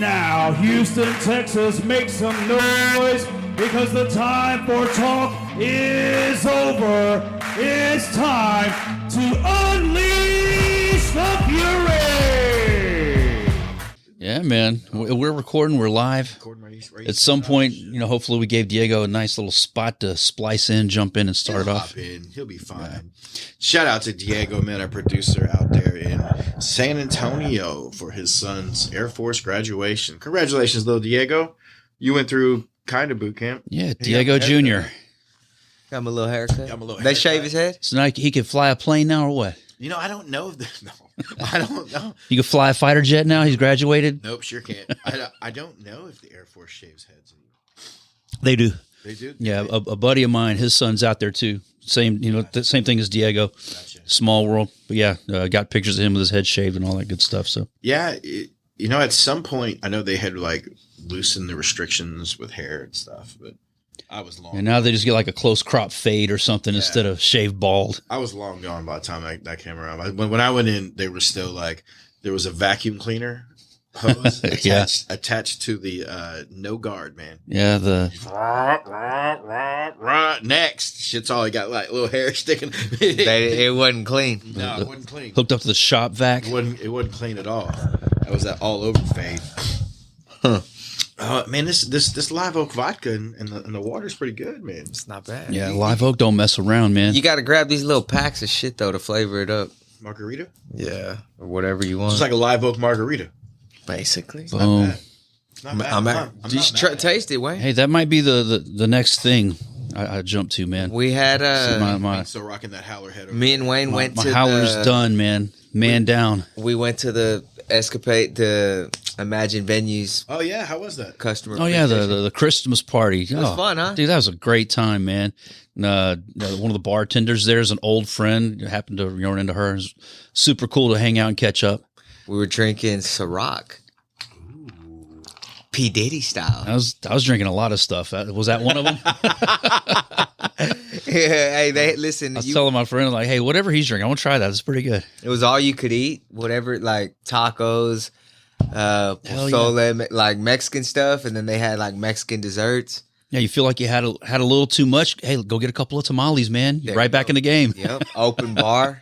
now, Houston, Texas, make some noise because the time for talk is over. It's time to unleash the Fury. Yeah, man. We're recording. We're live. At some point, hopefully we gave Diego a nice little spot to splice in, jump in, and start off. He'll be fine. Yeah. Shout out to Diego, man, our producer out there in San Antonio for his son's Air Force graduation. Congratulations, little Diego. You went through kind of boot camp. Yeah, Diego Jr. Got him a little haircut. They shave his head? So now he can fly a plane now or what? I don't know if this. No, I don't know. You can fly a fighter jet now? He's graduated? Nope, sure can't. I don't know if the Air Force shaves heads anymore. They do. They do? Yeah, a buddy of mine, his son's out there too. Same, the same thing as Diego. Gotcha. Small world. But yeah, got pictures of him with his head shaved and all that good stuff. So yeah, at some point, I know they had loosened the restrictions with hair and stuff, but I was long. And now they just get like a close crop fade or something instead of shaved bald. I was long gone by the time that came around. When I went in, they were still there was a vacuum cleaner hose attached to the no guard, man. Yeah, next. Shit's all I got, little hair sticking. It wasn't clean. No, it wasn't clean. Hooked up to the shop vac. It wasn't clean at all. That was that all over fade. Huh. Man, this Live Oak vodka and the water's pretty good, man. It's not bad. Yeah, Live Oak don't mess around, man. You got to grab these little packs of shit, though, to flavor it up. Margarita? Yeah, or whatever you want. It's like a Live Oak margarita. Basically. Boom. Not bad. You should taste it, Wayne. Hey, that might be the next thing I jumped to, man. We had so rocking that howler head over. Me and Wayne went to my howler's done, man. Man down. We went to the Escapade, the Imagine Venues. Oh yeah, how was that? Customer. Oh yeah, the Christmas party. It was fun, huh? Dude, that was a great time, man. One of the bartenders there is an old friend. Happened to run into her. It was super cool to hang out and catch up. We were drinking Ciroc. P. Diddy style. I was drinking a lot of stuff. Was that one of them? Hey, listen. I was telling my friend, hey, whatever he's drinking, I want to try that. It's pretty good. It was all you could eat, whatever, like tacos, pozole, like Mexican stuff, and then they had Mexican desserts. Yeah, you feel like you had a little too much. Hey, go get a couple of tamales, man. You're right back in the game. Yep, open bar.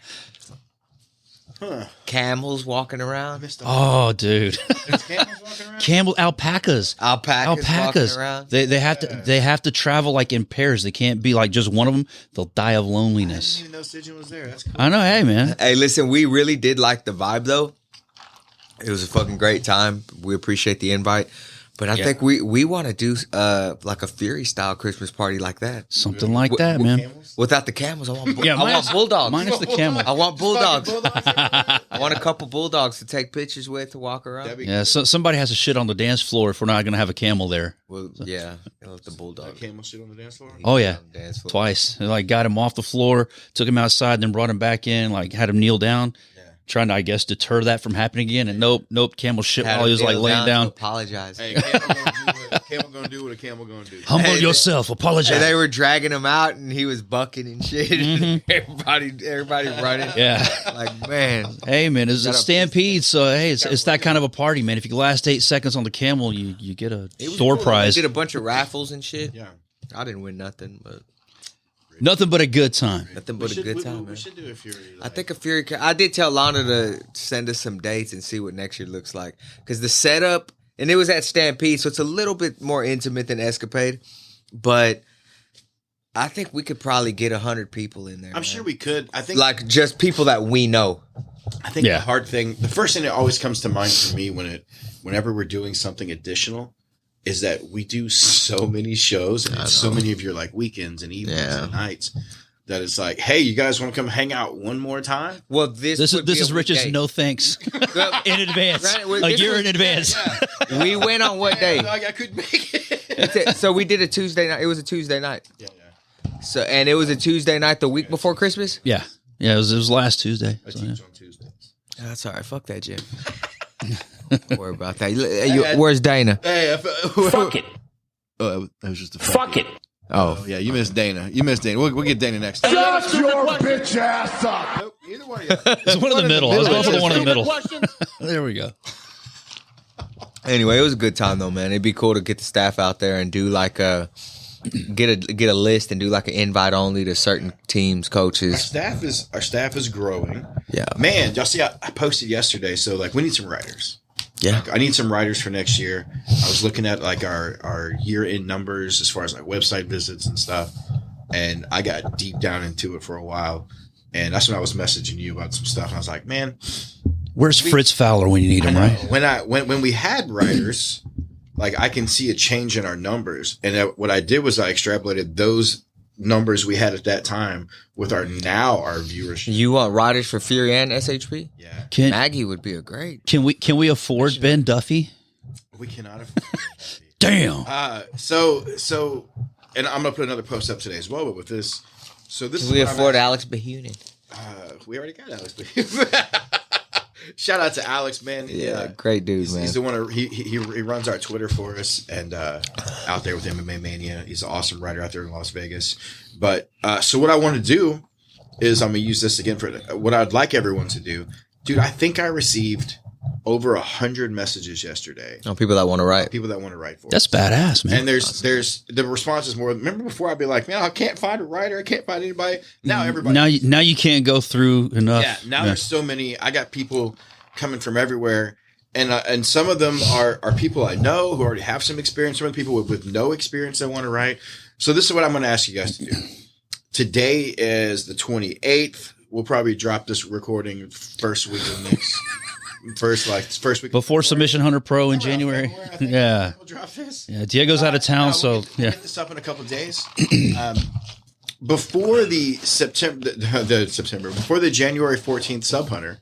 Camels walking around. Oh, dude. Alpacas. Walking around. They have to travel in pairs. They can't be just one of them. They'll die of loneliness. I didn't even know Sigyn was there. That's cool. I know. Hey, man. Hey, listen, we really did like the vibe though. It was a fucking great time. We appreciate the invite. But I think we want to do a Fury style Christmas party like that. Something like that, man. Camels? Without the camels, I want bulldogs. Minus the camel. I want bulldogs. I want a couple bulldogs to take pictures with, to walk around. Yeah, so somebody has to shit on the dance floor if we're not going to have a camel there. Well, yeah, the bulldog. Camel shit on the dance floor? Oh, yeah. Twice. They, got him off the floor, took him outside, then brought him back in, had him kneel down. Trying to, I guess, deter that from happening again. And nope, camel shit while he was laying down. Apologize. Hey, camel gonna do what a camel gonna do. Humble yourself. Apologize. And they were dragging him out, and he was bucking and shit. Mm-hmm. everybody running. Yeah. Man. Hey, man, it's a stampede. So, hey, it's that kind of a party, man. If you can last 8 seconds on the camel, you get a door prize. We did a bunch of raffles and shit. Yeah. I didn't win nothing, but. Nothing but a good time. Nothing but a good time, man. We should do a Fury. I think a Fury. I did tell Lana to send us some dates and see what next year looks like. Because the setup, and it was at Stampede, so it's a little bit more intimate than Escapade. But I think we could probably get 100 people in there. I'm sure we could. I think just people that we know. I think the hard thing, the first thing that always comes to mind for me whenever we're doing something additional, is that we do so many shows and so many of your weekends and evenings and nights that it's hey, you guys want to come hang out one more time? Well, this is Rich's no thanks in advance, a year in advance. Yeah. We went on what day? I couldn't make it. So we did a Tuesday night. It was a Tuesday night. Yeah. So it was a Tuesday night the week before Christmas. Yeah. It was last Tuesday. I teach on Tuesdays. That's all right. Fuck that, Jim. Don't worry about that. Where's Dana? Hey, fuck it. That was just a fuck it. Oh yeah, you missed Dana. We'll get Dana next time. Shut your bitch ass up. Nope, either one of you. It's one in the middle. I was going for the one in the middle. There we go. Anyway, it was a good time though, man. It'd be cool to get the staff out there and do like get a list and do like an invite only to certain teams, coaches. Our staff is growing. Yeah, man. Y'all see, I posted yesterday. So like, we need some writers. Yeah, like, I need some writers for next year. I was looking at like our year end numbers as far as like website visits and stuff, and I got deep down into it for a while. And that's when I was messaging you about some stuff. And I was like, man, where's Fritz Fowler when you need him, right? When we had writers. Like, I can see a change in our numbers. And what I did was I extrapolated those numbers we had at that time with our viewership. You want writers for Fury and SHP? Yeah. Maggie would be a great. Can we afford Ben Duffy? We cannot afford Ben Duffy. Damn. So, and I'm going to put another post up today as well, but with this. So this Can we afford Alex Behunin? We already got Alex Behunin. Shout out to Alex, man. Yeah, great dude, man. He's the one. He runs our Twitter for us, and out there with MMA Mania. He's an awesome writer out there in Las Vegas. But so what I want to do is I'm gonna use this again for what I'd like everyone to do, dude. I think I received over 100 messages yesterday. Oh, people that want to write. People that want to write for That's us. badass, man. And there's the response is more. Remember before I'd be like, man, I can't find a writer. I can't find anybody. Now everybody. Now you can't go through enough. Yeah. Now there's so many. I got people coming from everywhere. And some of them are people I know who already have some experience. Some of the people with no experience that want to write. So this is what I'm going to ask you guys to do. Today is the 28th. We'll probably drop this recording first week of next. First week before Submission Hunter Pro in January. Yeah, we'll drop this. Yeah, Diego's out of town, so we'll get this up in a couple of days. Before the before the January 14th Sub Hunter,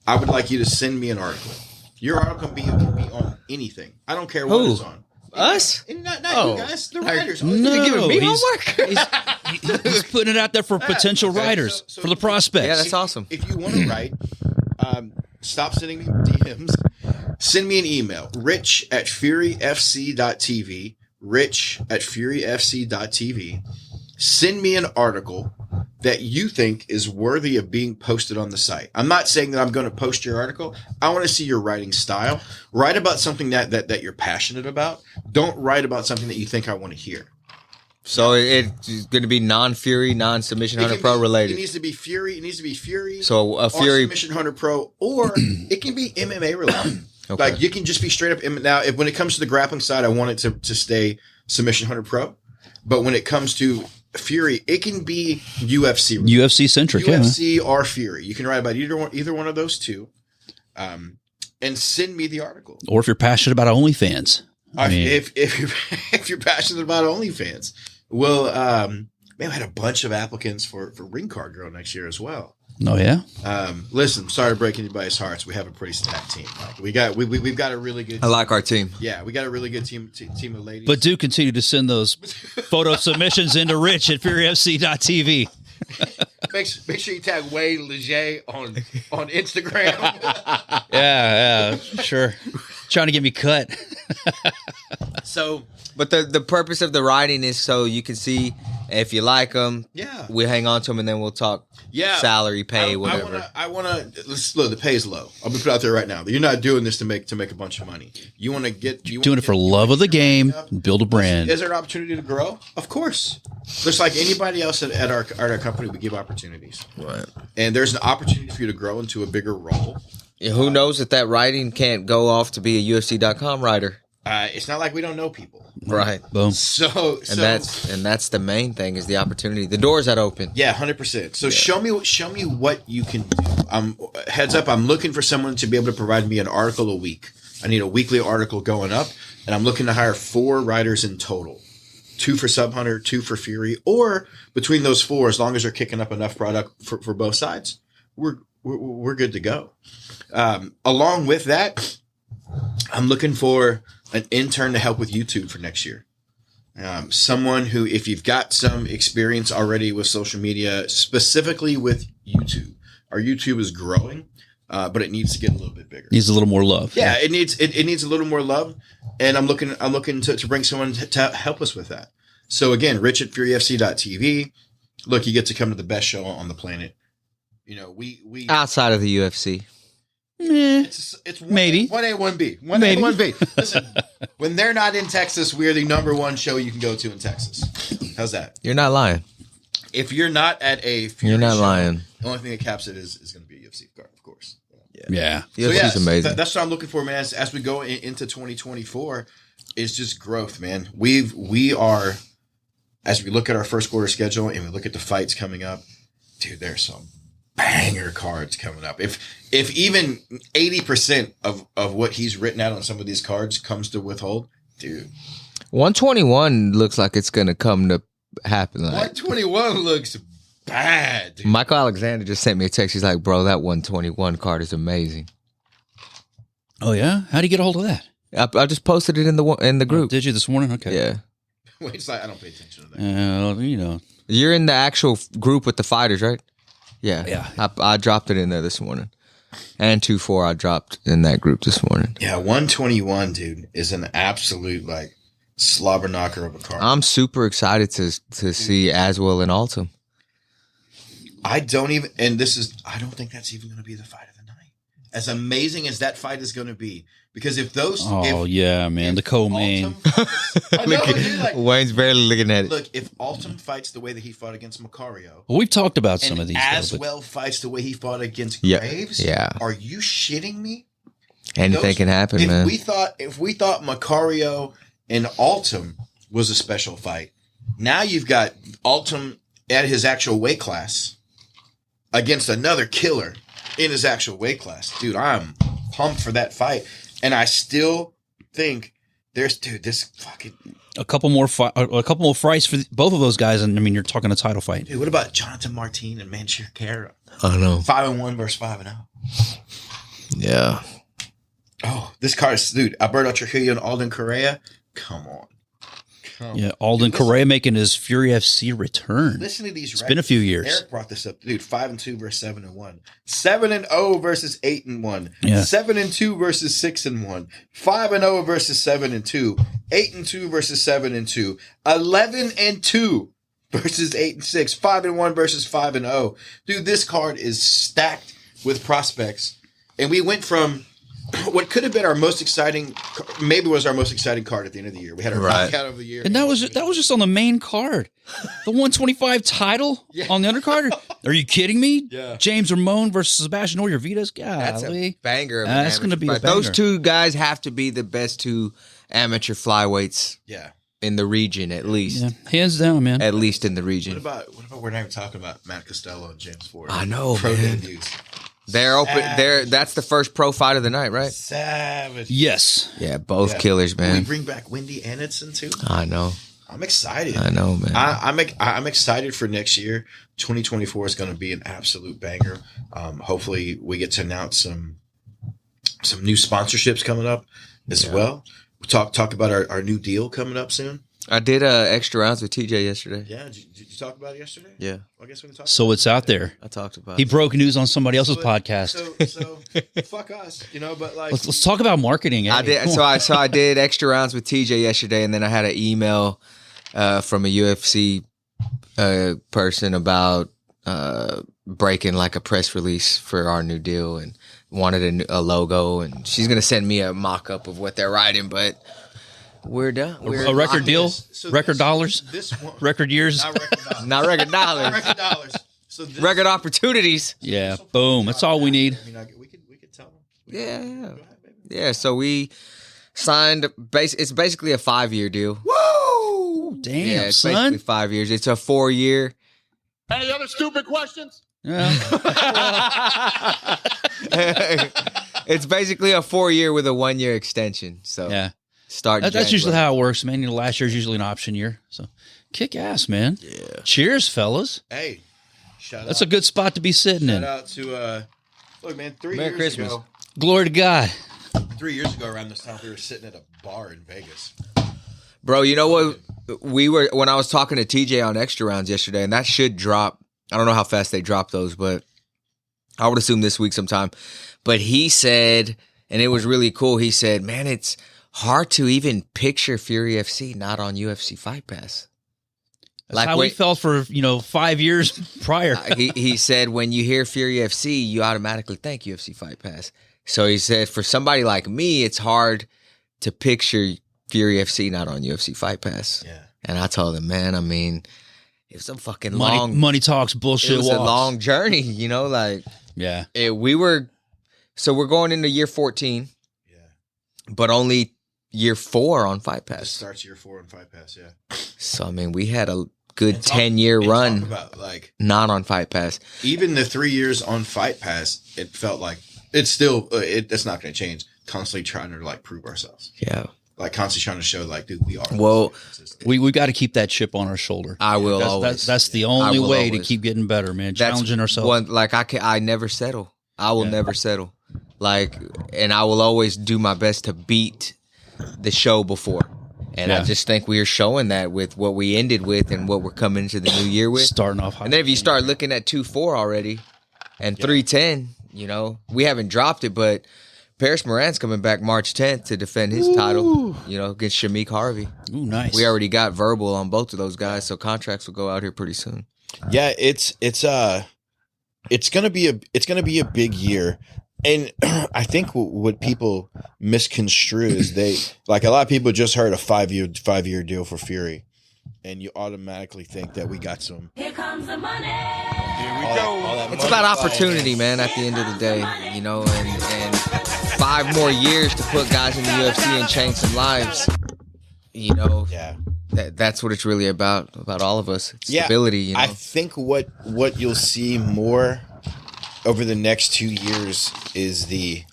I would like you to send me an article. Your article can be on anything. I don't care what it's on. Us? Not you guys, the writers. No, giving me homework. he's putting it out there for potential writers, so for the prospects. Yeah, that's awesome. If you want to write, stop sending me DMs. Send me an email, rich@furyfc.tv, rich@furyfc.tv. Send me an article that you think is worthy of being posted on the site. I'm not saying that I'm going to post your article. I want to see your writing style. Write about something that you're passionate about. Don't write about something that you think I want to hear. So it's going to be non-Fury, non-Submission Hunter Pro related. It needs to be Fury. It needs to be Fury. So a Fury Submission Hunter Pro, or it can be MMA related. Okay. Like you can just be straight up. Now, when it comes to the grappling side, I want it to stay Submission Hunter Pro. But when it comes to Fury, it can be UFC related. UFC centric, UFC or Fury. You can write about either one of those two, and send me the article. Or if you're passionate about OnlyFans. If you're passionate about OnlyFans. Well, man, we had a bunch of applicants for Ring Card Girl next year as well. Oh yeah. Listen, sorry to break anybody's hearts. We have a pretty stacked team. Like, we've got a really good. I like our team. Yeah, we got a really good team of ladies. But do continue to send those photo submissions into Rich at FuryFC.tv. Make sure you tag Wade Leger on Instagram. Yeah, sure. Trying to get me cut. So, but the purpose of the writing is so you can see if you like them. Yeah, we hang on to them and then we'll talk. Yeah, salary, pay, whatever. I want to. Look, the pay is low. I'll be put out there right now. You're not doing this to make a bunch of money. You want to get. Doing it for love of the game. Build a brand. Is there an opportunity to grow? Of course. Just like anybody else at our company, we give opportunities. Right. And there's an opportunity for you to grow into a bigger role. Yeah, who knows if that writing can't go off to be a UFC.com writer? It's not like we don't know people. Right. Boom. That's the main thing is the opportunity. The doors that open. Yeah, 100%. So show me what you can do. Heads up, I'm looking for someone to be able to provide me an article a week. I need a weekly article going up, and I'm looking to hire 4 writers in total. 2 for Sub Hunter, 2 for Fury, or between those 4, as long as they're kicking up enough product for both sides, we're good to go. Along with that, I'm looking for an intern to help with YouTube for next year. Someone who, if you've got some experience already with social media, specifically with YouTube, our YouTube is growing, but it needs to get a little bit bigger. Needs a little more love. Yeah, it needs a little more love, and I'm looking to bring someone to help us with that. So again, Rich at FuryFC.tv. Look, you get to come to the best show on the planet. You know, we outside of the UFC. It's maybe 1A, 1B. 1A, 1B. Listen, when they're not in Texas, we're the number one show you can go to in Texas. How's that? You're not lying. If you're not at a Fury You're not show, lying. the only thing that caps it is going to be a UFC card, of course. Yeah. UFC's amazing. That's what I'm looking for, man. As we go into 2024, it's just growth, man. We are, as we look at our first quarter schedule and we look at the fights coming up, dude, there's some banger cards coming up. If even 80% of what he's written out on some of these cards comes to withhold, dude. 121 looks like it's gonna come to happen. Like, 121 looks bad, dude. Michael Alexander just sent me a text. He's like, "Bro, that 121 card is amazing." Oh yeah, how do you get a hold of that? I just posted it in the group. Did you this morning? Okay. Yeah, Wait, it's like I don't pay attention to that. you're in the actual group with the fighters, right? Yeah, Yeah. I dropped it in there this morning, and 2-4 I dropped in that group this morning. Yeah, 121, dude, is an absolute like slobber knocker of a card. I'm super excited to see Aswell and Altum. I don't think that's even going to be the fight of the night. As amazing as that fight is going to be, because if those, the co-main. I know, dude, like, Wayne's barely looking at it. look, if Altum fights the way that he fought against Macario, Well, we've talked about some and of these. Aswell fights the way he fought against Yeah, Graves, yeah. are you shitting me? Anything can happen, if man. If we thought Macario and Altum was a special fight, now you've got Altum at his actual weight class against another killer in his actual weight class. Dude, I'm pumped for that fight. And I still think this fucking... a couple more fights for both of those guys, and I mean, you're talking a title fight. Dude, what about Jonathan Martin and Manchir Kara? I don't know. 5-1 versus 5-0. Yeah. Oh, this card is... Dude, Alberto Trujillo and Alden Correa? Come on. Yeah, Alden Correa making his Fury FC return. Listen to these. It's been a few years. Eric brought this up, dude. 5-2 versus 7-1, 7-0 versus 8-1, Yeah. 7-2 versus 6-1, 5-0 versus 7-2, 8-2 versus 7-2, 11-2 versus 8-6, 5-1 versus 5-0. Dude, this card is stacked with prospects, and we went from what could have been our most exciting, maybe was our most exciting card at the end of the year. We had our knockout of the year, And that was just on the main card, the 125 title on the undercard. Are you kidding me? Yeah. James Ramon versus Sebastian Oyervitas. That's a Golly. banger. Of an That's going to amateur be a fight. banger. Those two guys have to be the best two amateur flyweights Yeah. in the region, at least. Yeah, hands down, man. At least in the region. What about we're not even talking about Matt Costello and James Ford? I know, Pro man. debuts. They're open. That's the first pro fight of the night, right? Savage. Yes. Yeah, both Yeah. killers, We man. bring back Wendy Anderson too. I know. I'm excited. I know, man. I'm excited for next year. 2024 is going to be an absolute banger. Hopefully, we get to announce some new sponsorships coming up as well. We talk about our new deal coming up soon. I did extra rounds with TJ yesterday. Yeah, did you talk about it yesterday? Yeah, Well, I guess we can talk. So about it's out there. I talked about He it. broke news on somebody else's podcast. So fuck us, but like Let's talk about marketing. I did. So I did extra rounds with TJ yesterday, and then I had an email from a UFC person about breaking like a press release for our new deal, and wanted a logo, and she's gonna send me a mock up of what they're writing, but. We're done. We're a record locked. deal, So record this- dollars, This one, record years. not record dollars. Not record dollars. Not record dollars. So this, Record opportunities. Yeah, boom. That's all we need. I mean, we could tell them. Yeah. Go ahead, baby. Yeah, so we signed. It's basically a 5-year deal. Woo! Damn, Yeah, it's son. basically 5 years. It's a 4-year. Any other stupid questions? Yeah. It's basically a 4-year with a 1-year extension. So Yeah. start. That's usually how it works, man. Last year's usually an option year. So kick ass, man. Yeah. Cheers, fellas. Hey, shout That's out. a good spot to be sitting Shout in. out to look, man. 3 Merry years Christmas. ago, Glory to God. 3 years ago around this time, we were sitting at a bar in Vegas. Bro, you know what? When I was talking to TJ on extra rounds yesterday, and that should drop. I don't know how fast they drop those, but I would assume this week sometime. But he said, and it was really cool. He said, "Man, it's hard to even picture Fury FC not on UFC Fight Pass." That's how we felt for 5 years prior. he said, when you hear Fury FC, you automatically think UFC Fight Pass. So he said, for somebody like me, it's hard to picture Fury FC not on UFC Fight Pass. Yeah. And I told him, man, I mean, it was a fucking long money talks, bullshit. It was walks. a long journey, you know, like Yeah. we're going into year 14. Yeah. But only year 4 on Fight It Pass. starts year 4 on Fight Pass, yeah. So I mean, we had a good And talk- 10-year and run talk about, like, not on Fight Pass. even the 3 years on Fight Pass, it felt like it's still it's not going to change. Constantly trying to like prove ourselves, Yeah. like constantly trying to show like, dude, we are. Well, consistent. We got to keep that chip on our shoulder. I will That's, always. that's the only will way to always. keep getting better, man. That's Challenging ourselves. One, like I never settle. I will Yeah. never settle. Like, and I will always do my best to beat the show before. And I Yeah. just think we are showing that with what we ended with and what we're coming into the new year with. Starting off hot. And then if you start looking at 2-4 already and 3-10, you know, we haven't dropped it, but Paris Moran's coming back March 10th to defend his title, you know, against Shamik Harvey. Ooh, nice. We already got verbal on both of those guys, so contracts will go out here pretty soon. Yeah, it's gonna be a big year, and I think what people misconstrue is they like a lot of people just heard a 5-year deal for Fury, and you automatically think that we got some. Here comes the money. It's about opportunity, man, at the end of the day, you know, and 5 more years to put guys in the UFC and change some lives, you know. Yeah. That's what it's really about all of us. It's Yeah, stability, you know. I think what you'll see more over the next 2 years is the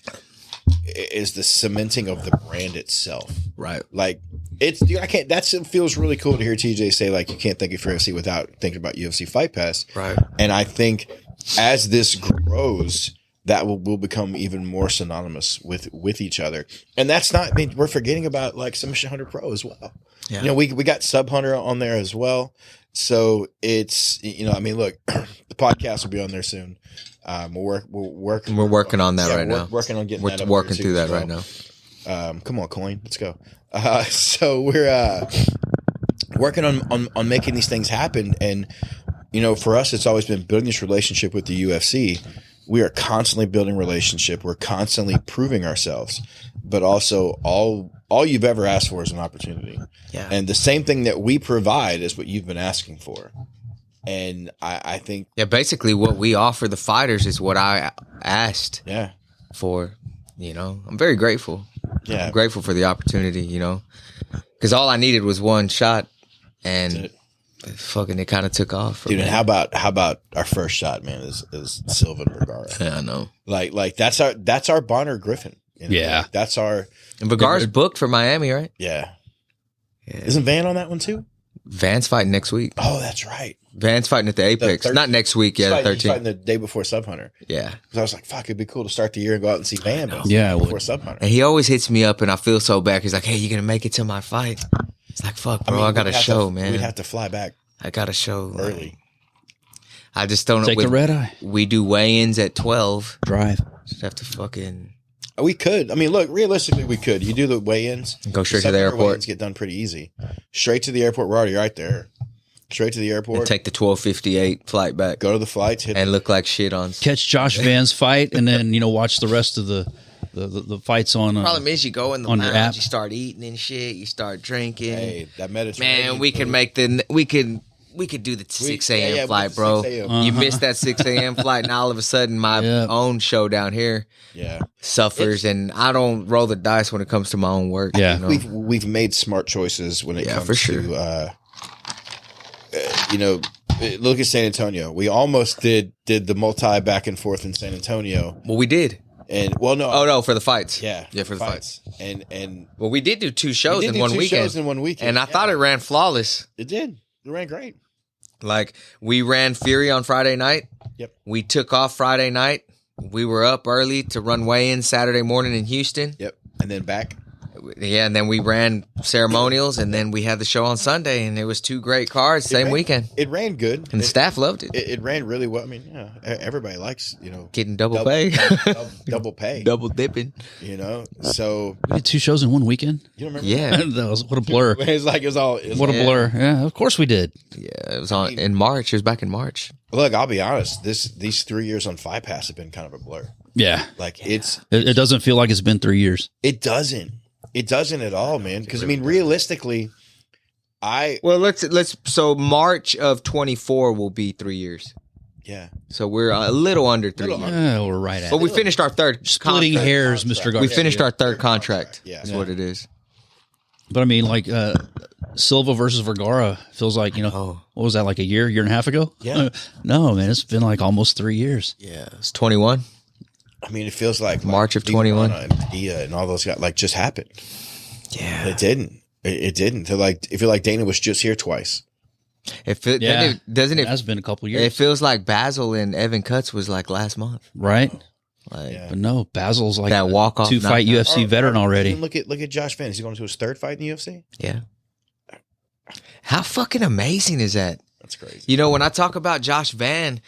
cementing of the brand itself. Right. Like it's dude, I can't. It feels really cool to hear TJ say like you can't think of UFC without thinking about UFC Fight Pass. Right. And I think as this grows, that will become even more synonymous with each other. And that's not. I mean, we're forgetting about like Submission Hunter Pro as well. Yeah. You know, we got Sub Hunter on there as well. So it's, you know, I mean, look, the podcast will be on there soon. We're working on that right now. Working on getting We're that up working there, through too, that so, right now. come on, Coin, let's go. So we're working on making these things happen, and you know, for us, it's always been building this relationship with the UFC. We are constantly building relationship. We're constantly proving ourselves, but also all you've ever asked for is an opportunity. Yeah. And the same thing that we provide is what you've been asking for. And I think, Yeah, basically what we offer the fighters is what I asked yeah, for, you know. I'm very grateful. yeah, I'm grateful for the opportunity, you know. Because all I needed was one shot, and fucking it kind of took off. from dude. And there. how about our first shot, man? Is Silva and Vergara. Yeah, I know. Like that's our Bonner Griffin. You know? Yeah. Like, that's our And Vergara's booked for Miami, right? yeah. Yeah. Isn't Van on that one too? Van's fighting next week. Oh, that's right. Van's fighting at the Apex. Not next week, yeah, the He's fighting 13th. the day before Sub Hunter. Yeah. Because I was like, fuck, it'd be cool to start the year and go out and see Van. Yeah, it before would. Sub Hunter. And he always hits me up, and I feel so bad. He's like, "Hey, you gonna make it to my fight?" It's like, "Fuck, bro, I got a we'd have show, to, man. We'd have to fly back I got a show like, early. I just don't know. Take the red eye. We do weigh-ins at 12. Drive. Just have to fucking We could. I mean, look, realistically, we could. You do the weigh-ins. go straight to Sub the Hunter airport weigh-ins get done pretty easy. Straight to the airport. We're already right there. Straight to the airport. and take the 12:58 flight back Go to the flights. Hit and look like shit on. Catch Josh Van's fight, and then watch the rest of the fights on. Problem is, you go in the on your lounge, app. you start eating and shit, you start drinking. Hey, that Mediterranean. Man, we can do the 6 a.m. yeah, flight, the bro. 6 a.m. You missed that 6 a.m. flight, and all of a sudden, my Yep. own show down here Yeah. suffers, and I don't roll the dice when it comes to my own work. Yeah. you know? We've made smart choices when it Yeah, comes for sure. to look at San Antonio. We almost did the multi back and forth in San Antonio, Well, we did. and well, no, Oh no, for the fights. yeah, yeah, for the fights. and Well, we did do 2 we shows did in do one 2 weekend, shows in one weekend, and I thought it ran flawless. it did. It ran great. Like, we ran Fury on Friday night. Yep. We took off Friday night. We were up early to run weigh-in Saturday morning in Houston. Yep, and then back. Yeah, and then we ran ceremonials, and then we had the show on Sunday, and it was 2 great cards, same ran- weekend. It ran good, And the staff loved it. It ran really well. I mean, everybody likes Getting double pay. double pay. Double dipping. So We did 2 shows in one weekend. you don't remember? Yeah. That was what a blur. It's like it was all. What a blur. Yeah, of course we did. Yeah, it was in March. It was back in March. Look, I'll be honest. These 3 years on Fight Pass have been kind of a blur. Yeah. Like it doesn't feel like it's been 3 years. It doesn't at all, man. Because I mean, realistically, so March of 24 will be 3 years. Yeah. So we're a little under 3 years. Yeah, we're right at But it. we finished our third Splitting contract. hairs, Mr. Garcia. We finished our third contract. Yeah. That's what it is. But I mean, like Silva versus Vergara feels like, what was that, like a year and a half ago? Yeah. No, man, it's been like almost 3 years. Yeah. It's 21. I mean, it feels like March of 21. And Dia and all those guys like just happened. Yeah. It didn't. It didn't. I feel like Dana was just here twice. It has been a couple years. It feels like Basil and Evan Cutts was like last month. Right? Like, But no, Basil's like that walk-off 2-fight UFC veteran already. Look at Josh Van. Is he going to his third fight in the UFC? Yeah. How fucking amazing is that? That's crazy. You know, when I talk about Josh Van,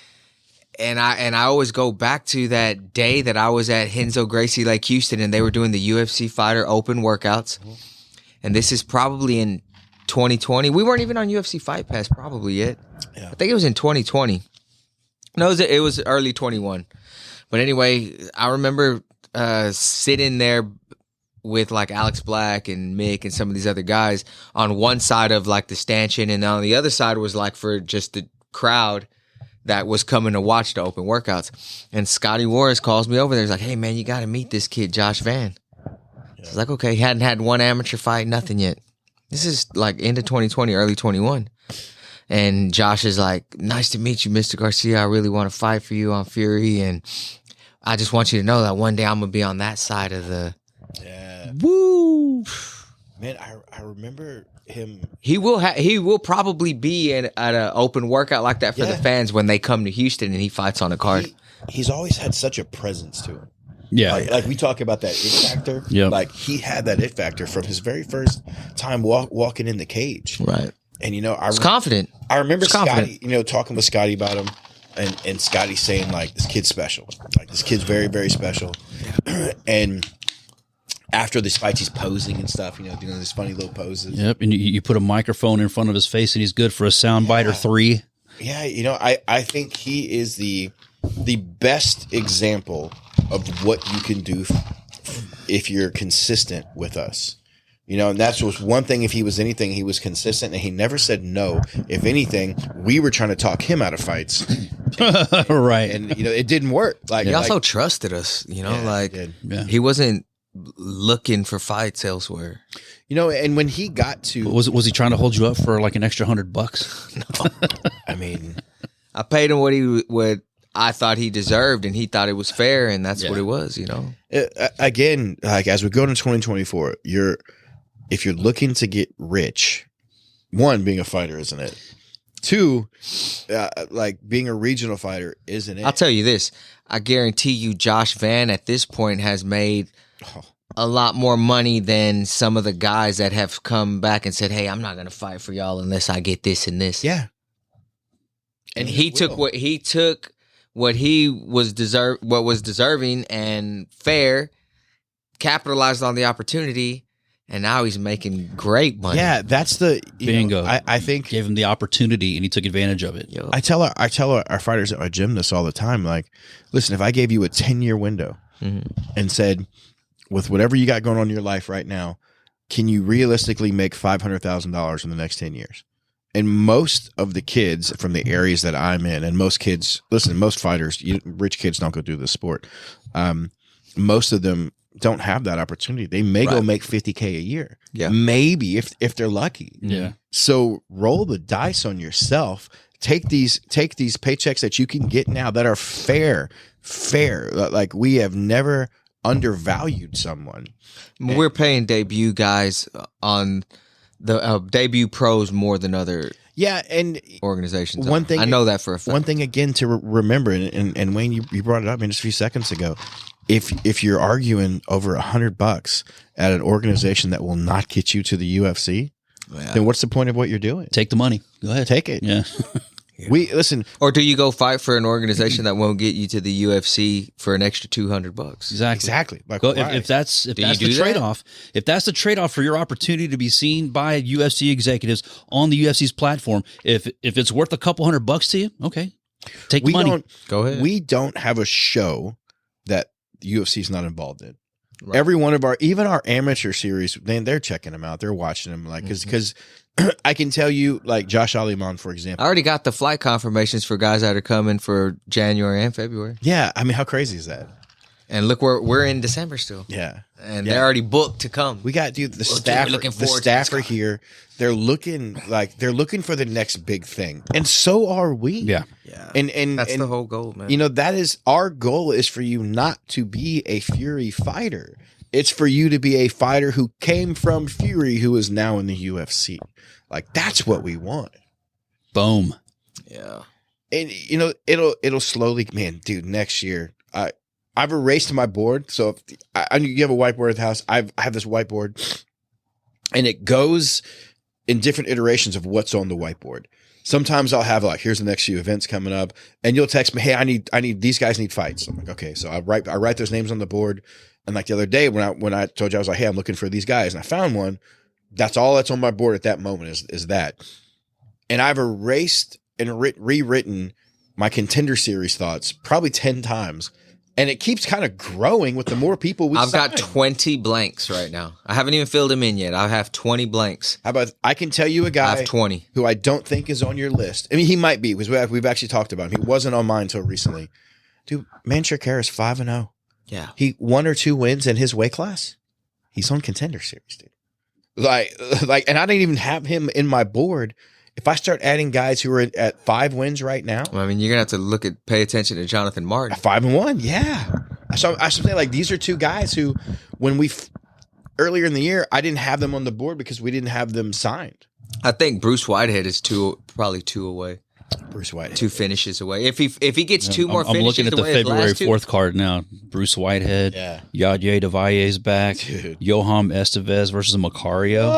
and I always go back to that day that I was at Renzo Gracie Lake Houston, and they were doing the UFC Fighter Open workouts. And this is probably in 2020. We weren't even on UFC Fight Pass probably yet. Yeah. I think it was in 2020. No, it was early 21. But anyway, I remember sitting there with like Alex Black and Mick and some of these other guys on one side of like the stanchion, and on the other side was like for just the crowd that was coming to watch the open workouts. And Scotty Warris calls me over there. He's like, "Hey man, you got to meet this kid, Josh Van." Yeah. So I was like, okay, hadn't had one amateur fight, nothing yet. This is like end of 2020, early 21. And Josh is like, "Nice to meet you, Mr. Garcia. I really want to fight for you on Fury. And I just want you to know that one day I'm going to be on that side of the..." Yeah. Woo! Man, I remember him. He will probably be at an open workout like that for the fans when they come to Houston and he fights on a card. He's always had such a presence to him. Yeah. Like we talk about that it factor. Yeah. Like he had that it factor from his very first time walking in the cage. Right. And I was confident. I remember confident. Scotty, talking with Scotty about him, and Scotty saying like, "This kid's special. Like this kid's very, very special." And after these fights, he's posing and stuff. Doing these funny little poses. Yep. And you put a microphone in front of his face, and he's good for a soundbite or 3. Yeah. I think he is the best example of what you can do if you're consistent with us. And that's was one thing. If he was anything, he was consistent, and he never said no. If anything, we were trying to talk him out of fights, right? And it didn't work. Like he also trusted us. He wasn't looking for fights elsewhere. And when he got to, was he trying to hold you up for like an extra $100? No. I mean, I paid him what I thought he deserved, and he thought it was fair, and that's what it was. Again, like as we go into 2024, if you're looking to get rich, one, being a fighter isn't it. 2, like being a regional fighter isn't it. I'll tell you this: I guarantee you, Josh Van at this point has made a lot more money than some of the guys that have come back and said, "Hey, I'm not going to fight for y'all unless I get this and this." Yeah. And he took what was deserving and fair, capitalized on the opportunity, and now he's making great money. Yeah, that's the bingo. I think gave him the opportunity and he took advantage of it. I tell our fighters at my gym this all the time. Like, listen, if I gave you a 10-year window and said, with whatever you got going on in your life right now, can you realistically make $500,000 in the next 10 years? And most of the kids from the areas that I'm in, and most kids, listen, most fighters, rich kids don't go do this sport. Most of them don't have that opportunity. They may go make $50K a year. Yeah. Maybe if they're lucky. Yeah. So roll the dice on yourself. Take these paychecks that you can get now that are fair. Like we have never undervalued someone. We're paying debut guys on the debut pros more than other and organizations. One thing I know that for a fact. One thing again to remember, and Wayne, you brought it up just a few seconds ago. If you're arguing over $100 at an organization that will not get you to the UFC, then what's the point of what you're doing? Take the money. Go ahead. Take it. Yeah. We listen. Or do you go fight for an organization that won't get you to the UFC for an extra $200? Exactly. Like, if that's the trade-off, if that's the trade-off for your opportunity to be seen by UFC executives on the UFC's platform, if it's worth a couple $100 to you, okay, take the money. Go ahead. We don't have a show that the UFC's not involved in. Right. Every one of even our amateur series, they're checking them out. They're watching them, like, because I can tell you, like Josh Aliman, for I example. already got the flight confirmations for guys that are coming for January and February. Yeah, I mean, how crazy is that? And look, we're in December still. Yeah, and they're already booked to come. we got the looking staff. The forward to staff this are here. They're looking for the next big thing, and so are we. Yeah. Yeah, and that's the whole goal, man. You know, that is our goal, is for you not to be a Fury fighter. It's for you to be a fighter who came from Fury, who is now in the UFC. Like, that's what we want. Boom. Yeah. And you know, it'll slowly, man, dude, next year, I've erased my board. So if you have a whiteboard at the house, I have this whiteboard, and it goes in different iterations of what's on the whiteboard. Sometimes I'll have like, here's the next few events coming up, and you'll text me, hey, I need these guys need fights. I'm like, okay, so I write those names on the board. And like the other day when I told you, I was like, hey, I'm looking for these guys, and I found one. That's all that's on my board at that moment is that. And I've erased and rewritten my Contender Series thoughts probably 10 times. And it keeps kind of growing with the more people we I've sign. got 20 blanks right now. I haven't even filled them in yet. I have 20 blanks. How about, I can tell you a guy I have 20. who I don't think is on your list. I mean, he might be, because we've actually talked about him. He wasn't on mine until recently. Dude, Manchakar is 5-0. Yeah. He 1 or 2 wins in his weight class. He's on Contender Series, dude. Like, and I didn't even have him in my board. If I start adding guys who are at 5 wins right now, I mean, you're gonna have to pay attention to Jonathan Martin. 5-1, yeah. So I should say, like, these are 2 guys who, when earlier in the year, I didn't have them on the board because we didn't have them signed. I think Bruce Whitehead is probably 2 away. Bruce Whitehead, 2 finishes away. If he gets 2 more I'm finishes, looking at the February 4th card now. Bruce Whitehead. Yeah. Yadje Devaye's back. Dude. Johan Estevez versus Macario.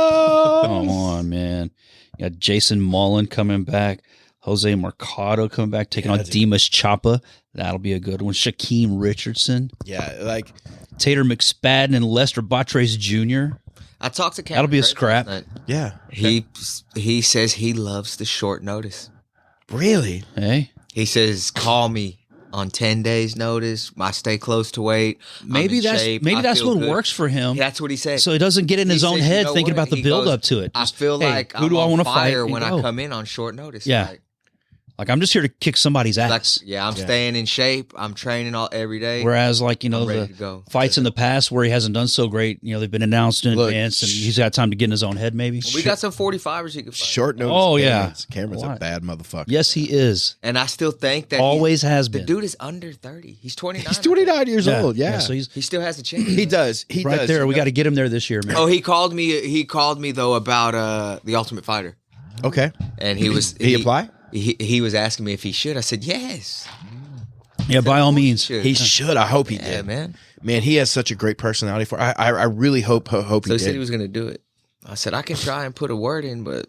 Come on, man. You got Jason Mullen coming back. Jose Mercado coming back, taking on Dimas Chapa. That'll be a good one. Shaquem Richardson. Yeah, like Tater McSpadden and Lester Batres Jr. I talked to Cameron. That'll be a Craig scrap. last night. yeah. He says he loves the short notice. Really? Hey, He says, call me on 10 days notice. I stay close to weight. maybe I'm in that's shape. maybe I that's feel what good. works for him. That's what he said. So he doesn't get in his own says, head you know thinking what? about the He build goes, up to it. I Just, feel hey, like who I'm do I on want to fight? fire And when I go. come in on short notice. Yeah. Like, I'm just here to kick somebody's ass. I'm staying in shape. I'm training every day. Whereas, like, I'm ready the to go. fights in the past where he hasn't done so great, they've been announced in advance, and he's got time to get in his own head, maybe. We got some 45ers he could fight. Short notice. Oh, yeah. Cameron's a Why? bad motherfucker. Yes, he is. And I still think that Always has the been. dude is under 30. He's 29. He's 29 years old. Yeah. So he's He still has a chance. he does. He right does. there. We got to get him there this year, man. Oh, he called me. He called me though about the Ultimate Fighter, Okay. and he was Did he apply? He was asking me if he should. I said yes. Yeah, by all means. He should. I hope he Yeah, did. man. Man, he has such a great personality for. I really hope So he he did. said he was going to do it. I said I can try and put a word in, but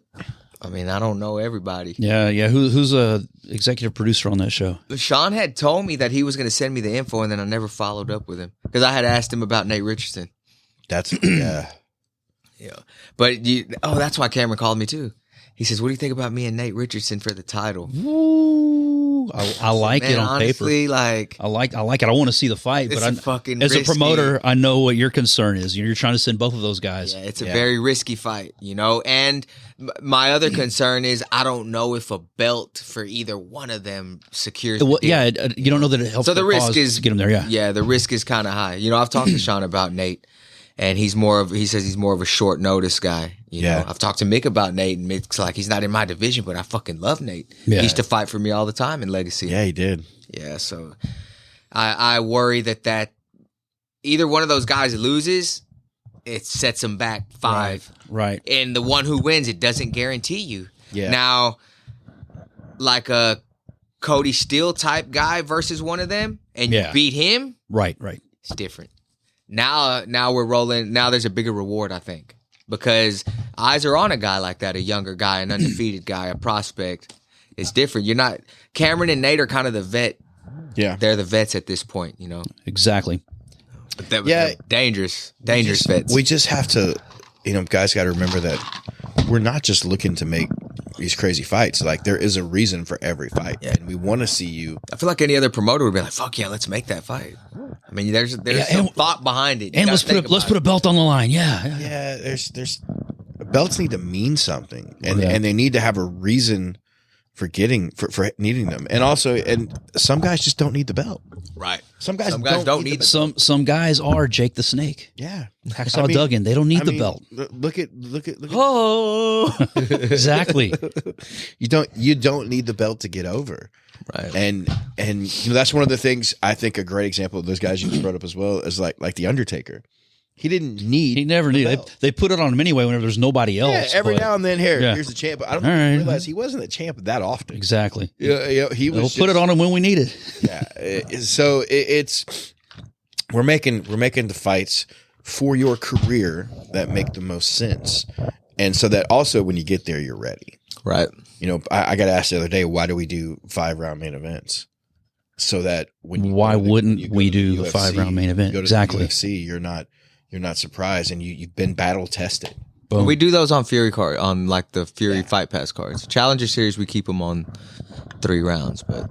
I mean I don't know everybody. Yeah. Who's a executive producer on that show? Sean had told me that he was going to send me the info, and then I never followed up with him because I had asked him about Nate Richardson. That's yeah. Yeah, but that's why Cameron called me too. He says, "What do you think about me and Nate Richardson for the title?" Ooh, I like Man, it on honestly, paper. like I like it. I want to see the fight, it's but fucking as a risky. promoter, I know what your concern is. You're trying to send both of those guys. Yeah, it's a very risky fight, And my other concern is I don't know if a belt for either one of them secures. The deal. Yeah, you don't know that it helps. So the risk cause is to get him there. Yeah, yeah, the risk is kind of high. I've talked to Sean about Nate, and he says he's more of a short notice guy. You know, I've talked to Mick about Nate, and Mick's like, he's not in my division, but I fucking love Nate. Yeah. He used to fight for me all the time in Legacy. Yeah, he did. Yeah, so I worry that either one of those guys loses, it sets him back 5. right. And the one who wins, it doesn't guarantee you. Yeah. Now, like a Cody Steele type guy versus one of them, and you beat him, Right. it's different. Now we're rolling. Now there's a bigger reward, I think, because eyes are on a guy like that, a younger guy, an undefeated guy, a prospect. It's different. You're not. Cameron and Nate are kind of the vet. Yeah. They're the vets at this point, Exactly. But they're dangerous vets. We just have to, guys got to remember that we're not just looking to make these crazy fights. Like, there is a reason for every fight, and we want to see you. I feel like any other promoter would be like, "Fuck yeah, let's make that fight." I mean, there's Yeah, some and- thought behind it. And let's put a belt on the line. Yeah. Yeah, there's belts need to mean something, and they need to have a reason for needing them, and also, and some guys just don't need the belt. Right. Some guys don't need the Some guys are Jake the Snake. Yeah, Hacksaw Duggan. They don't need the belt. Look at. Oh, exactly. You don't need the belt to get over. Right. And that's one of the things I think a great example of those guys you just brought up as well is like the Undertaker. He didn't need. He never needed. They put it on him anyway whenever there's nobody else. Yeah, every now and then here's the champ. I don't realize he wasn't the champ that often. Exactly. Yeah, he was. We'll put it on him when we need it. Yeah. So it's we're making the fights for your career that make the most sense, and so that also when you get there you're ready. Right. I got asked the other day, why do we do 5-round main events? So that why wouldn't we do a 5-round main event? Exactly. The UFC, you're not surprised, and you've been battle tested. Boom. We do those on Fury card, on like the Fury Fight Pass cards. Challenger Series, we keep them on 3 rounds, but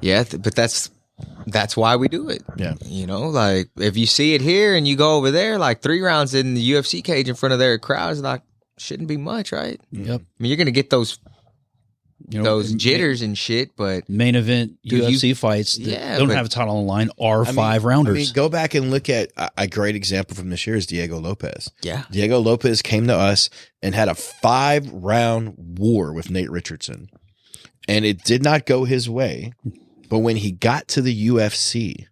but that's why we do it. Yeah. Like if you see it here and you go over there, like 3 rounds in the UFC cage in front of their crowds, like shouldn't be much, right? Yep. I mean, you're gonna get those jitters and shit, but main event UFC fights that don't have a title on the line are 5-rounders. I mean, go back and look at a great example from this year is Diego Lopez. Yeah. Diego Lopez came to us and had a 5-round war with Nate Richardson, and it did not go his way. But when he got to the UFC,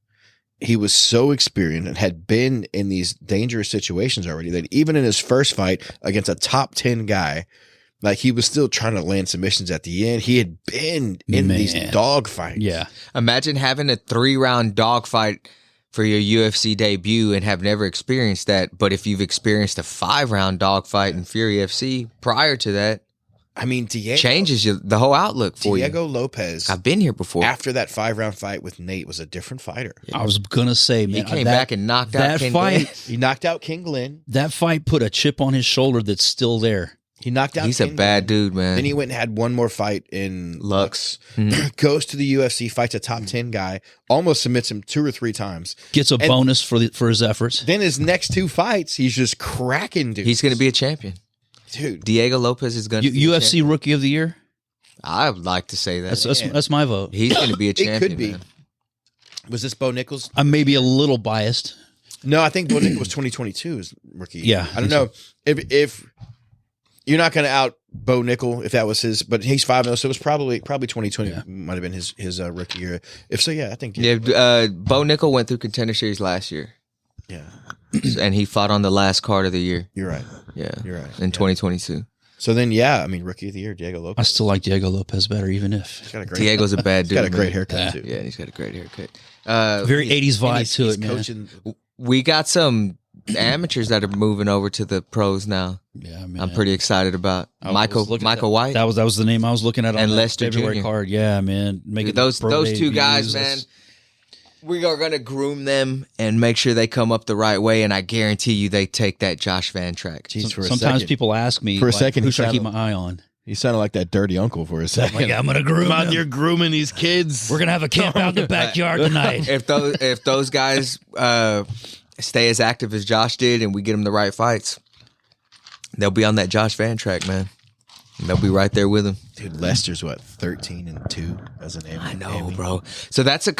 he was so experienced and had been in these dangerous situations already that even in his first fight against a top 10 guy, like he was still trying to land submissions at the end. He had been in these dog fights. Yeah. Imagine having a 3-round dog fight for your UFC debut and have never experienced that. But if you've experienced a 5-round dog fight in Fury FC prior to that, I mean, Diego changes the whole outlook for you. Diego Lopez, I've been here before. After that 5-round fight with Nate, was a different fighter. I was gonna say, man, he came back and knocked out King fight. Glenn. He knocked out King Glenn. That fight put a chip on his shoulder that's still there. He knocked out. He's King a bad Glenn. dude, man. Then he went and had one more fight in Lux. Goes to the UFC, fights a top 10 guy, almost submits him 2 or 3 times. Gets a bonus for his efforts. Then his next 2 fights, he's just cracking dudes. He's going to be a champion. Dude. Diego Lopez is going to be UFC Rookie of the Year? I would like to say that. That's my vote. He's going to be a champion. It could be. Man. Was this Bo Nichols? I'm maybe a little biased. No, I think Bo Nichols was 2022 as rookie. Yeah. I don't know. If you're not going to out Bo Nickel if that was his, but he's 5-0, so it was probably 2020 might have been his rookie year. If so, I think. Bo Nickel went through Contender Series last year. Yeah. And he fought on the last card of the year. You're right. Yeah. You're right. In 2022. So then, I mean, rookie of the year, Diego Lopez. I still like Diego Lopez better, even if. He's got a great, Diego's a bad dude. He's got a great man. haircut, too. Yeah, he's got a great haircut. Very 80s vibe to it, man. Coaching. We got some amateurs that are moving over to the pros now. Yeah, man. I'm pretty excited about Michael White. That was the name I was looking at on And the Lester February Jr. card. Yeah, man. Making those pro two guys, debuts. man. We are going to groom them and make sure they come up the right way, and I guarantee you they take that Josh Van track. Jeez, for a Sometimes second. people ask me, For a second, who he should I keep sounded- my eye on? He sounded like that dirty uncle for a second. Like, I'm going to groom I'm out them. here grooming these kids. We're going to have a camp out in the backyard tonight. If those guys stay as active as Josh did and we get them the right fights, they'll be on that Josh Van track, man. And they'll be right there with him. Dude, Lester's 13-2 as an I know, bro. So that's a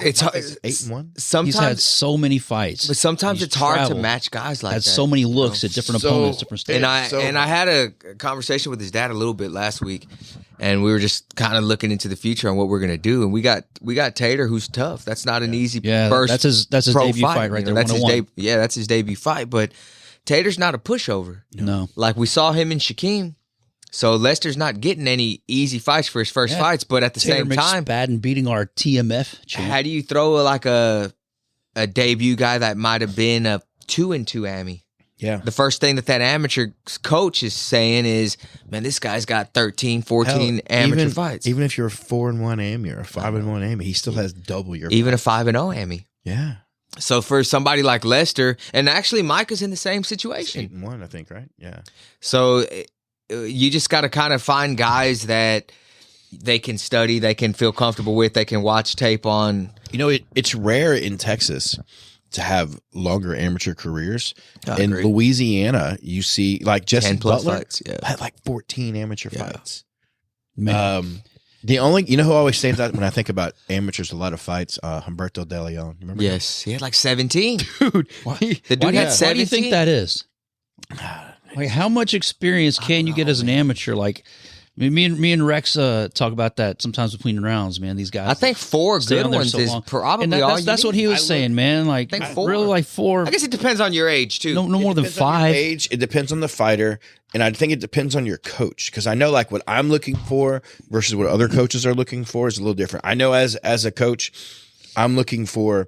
it's hard. 8-1. Sometimes He's had so many fights. But sometimes He's it's hard traveled. to match guys like Had that. so many looks at different So- opponents, different states. And I had a conversation with his dad a little bit last week, and we were just kind of looking into the future on what we're gonna do. And we got Tater, who's tough. That's not an easy first. that's his pro debut fight right there. That's his 101. that's his debut fight. But Tater's not a pushover. No. Like we saw him in Shaquem. So Lester's not getting any easy fights for his first fights, but at the Tater same time, McSpadden beating our TMF champ. how do you throw a debut guy that might have been a 2-2 Ammy? Yeah. The first thing that amateur coach is saying is, man, this guy's got 13, 14 amateur fights. Even if you're a 4-1 Ammy or a 5-1 Ammy, he still has double your Even a 5-0 Ammy. Yeah. So for somebody like Lester, and actually Micah's in the same situation. 8-1, I think, right? Yeah. So you just got to kind of find guys that they can study, they can feel comfortable with, they can watch tape on. You know, it's rare in Texas to have longer amateur careers. In Louisiana, you see like Jesse 10 plus Butler fights, had like 14 amateur fights. Man. The only, you know who always stands out when I think about amateurs, a lot of fights, Humberto De Leon. Remember him? Yes, he had like 17. Dude. The dude Why had 17. do you think that is? Like, how much experience can you get as an amateur? Like, me and Rex talk about that sometimes between rounds, man. These guys, I think 4 stay good on there ones so is long. probably And all that's you what need. he was saying, man. Like, I think 4. really, like 4. I guess it depends on your age too. No more than Depends on your 5. age. It depends on the fighter, and I think it depends on your coach. Because I know like what I'm looking for versus what other coaches are looking for is a little different. I know as a coach, I'm looking for,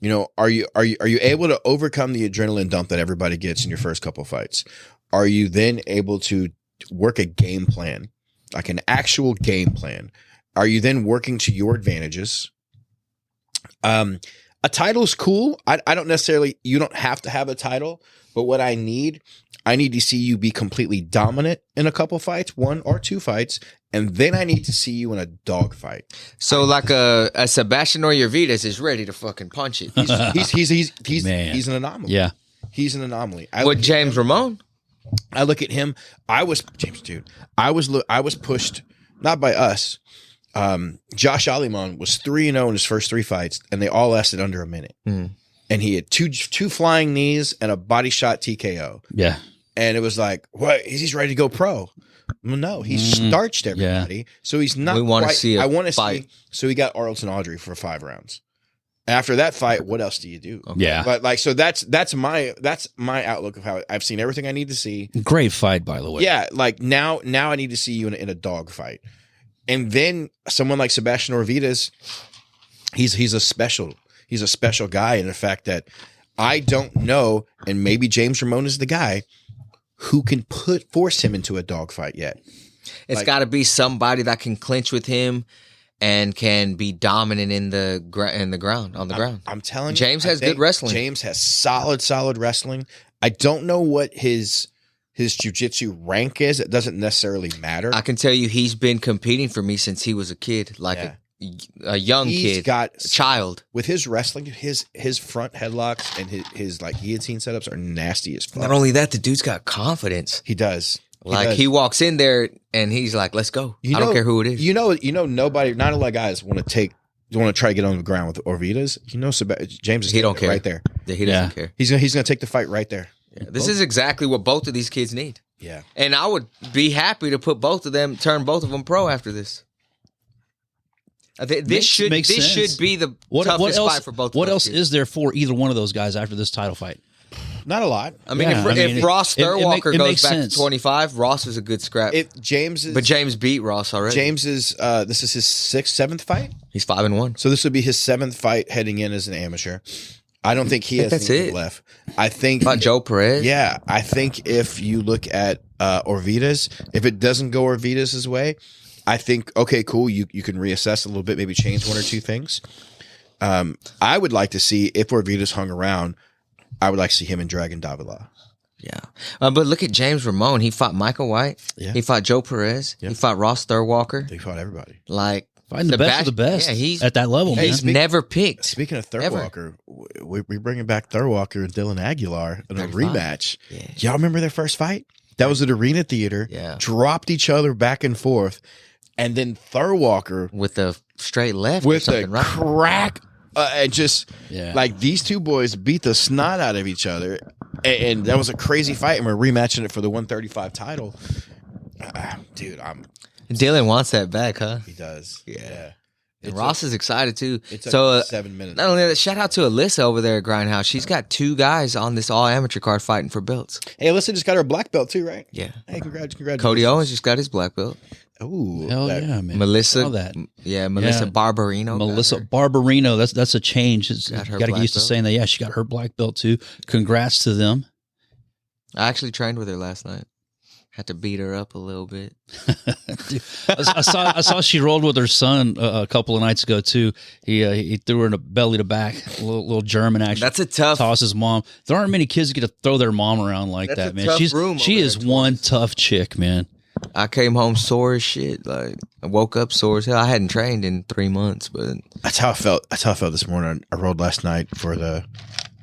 you know, are you able to overcome the adrenaline dump that everybody gets in your first couple fights? Are you then able to work a game plan, like an actual game plan? Are you then working to your advantages? A title is cool. I don't necessarily, you don't have to have a title, but what I need to see you be completely dominant in a couple fights, 1 or 2 fights, and then I need to see you in a dog fight. So like a Sebastian Oyervides is ready to fucking punch it. He's an anomaly. Yeah, he's an anomaly. What, James Ramon? I look at him. I was pushed not by us. Josh Aliman was 3-0 in his first 3 fights, and they all lasted under a minute. Mm. And he had two flying knees and a body shot TKO. yeah. And it was like, what? He's ready to go pro. Well, no, he starched everybody. So he's not. We want to quite- see. I want to fight. see. So he got Arlton Audrey for 5 rounds. After that fight, what else do you do? Okay. Yeah. But like, so that's my outlook of how I've seen everything I need to see. Great fight, by the way. Yeah, like now I need to see you in a dog fight, and then someone like Sebastian Orvidas, he's a special guy in the fact that I don't know, and maybe James Ramon is the guy who can force him into a dog fight yet. It's got to be somebody that can clinch with him and can be dominant on the ground. I'm telling you, James I has think good wrestling. James has solid wrestling. I don't know what his jiu-jitsu rank is. It doesn't necessarily matter. I can tell you he's been competing for me since he was a kid, like a young He's kid, got a child. with his wrestling, his front headlocks and his like guillotine setups are nasty as fuck. Not only that, the dude's got confidence. He does. He walks in there and he's like, "Let's go." I don't care who it is. You know, nobody. Not a lot of guys want to try to get on the ground with Orvidas. You know, James is He don't care right there. Yeah, he doesn't care. He's gonna take the fight right there. Yeah, this is exactly what both of these kids need. Yeah, and I would be happy to turn both of them pro after this. This should be the toughest fight for both. What of else kids. is there for either one of those guys after this title fight? not a lot. I mean, if Ross Thurwalker goes back to 25, Ross is a good scrap. But James beat Ross already. James is this is his 7th fight. He's 5-1. So this would be his 7th fight heading in as an amateur. I don't think he has anything left. I think about Joe Perez. Yeah, I think if you look at Orvidas, if it doesn't go Orvidas' way, I think okay, cool. You can reassess a little bit, maybe change 1 or 2 things. I would like to see if Orvidas hung around. I would like to see him and Dragon Davila. Yeah, but look at James Ramon. He fought Michael White. Yeah. He fought Joe Perez. Yeah. He fought Ross Thurwalker. They fought everybody. Like Fighting the best of the best. Yeah, he's at that level, man. He's never picked. Speaking of Thurwalker, we bringing back Thurwalker and Dylan Aguilar in a rematch. Yeah. Y'all remember their first fight? That was at Arena Theater. Yeah. Dropped each other back and forth. And then Thurwalker with the straight left with or the something, right? crack. And just like these two boys beat the snot out of each other. And that was a crazy fight. And we're rematching it for the 135 title. Dude, Dylan wants that back, huh? He does. Yeah. And Ross is excited too. It's so 7 minutes. Not only that, shout out to Alyssa over there at Grindhouse. She's got 2 guys on this all amateur card fighting for belts. Hey, Alyssa just got her black belt too, right? Yeah. Hey, congratulations. Cody Owens just got his black belt. Ooh, Hell yeah, man. Melissa, Saw that. Melissa Barbarino. Melissa Barbarino. That's a change. Got her Got to get black used to belt. saying that. Yeah, she got her black belt too. Congrats to them. I actually trained with her last night. Had to beat her up a little bit. Dude, I saw she rolled with her son a couple of nights ago too. He threw her in a belly to back, a little German action. That's a tough. Toss his mom. There aren't many kids that get to throw their mom around like That's that, a man. tough room She over is there, one tough chick, man. I came home sore as shit. Like I woke up sore as hell. I hadn't trained in 3 months, but That's how I felt. That's how I felt this morning. I rode last night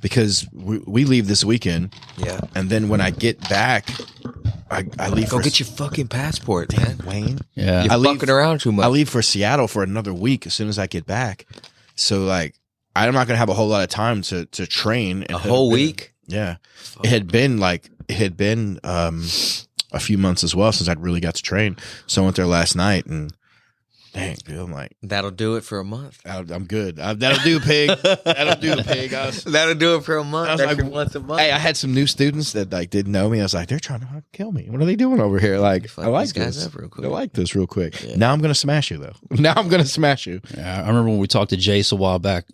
because we leave this weekend. yeah. And then when I get back, I leave. Go for get your fucking passport, man. Wayne. Yeah. You're I leave- fucking around too much. I leave for Seattle for another week as soon as I get back. So like, I'm not gonna have a whole lot of time to train. a whole week. Yeah, it had been a few months as well since I'd really got to train. So I went there last night and. Dang, dude, I'm like, That'll do it for a month. I'm good. That'll do, pig. That'll do, pig. That'll do it for a month. I was Every like, once a month. Hey, I had some new students that like didn't know me. I was like, they're trying to kill me. What are they doing over here? Like, Fuck I like these guys this. up real quick. I like this real quick. Yeah. Now I'm gonna smash you though. Now I'm gonna smash you. Yeah, I remember when we talked to Jace a while back,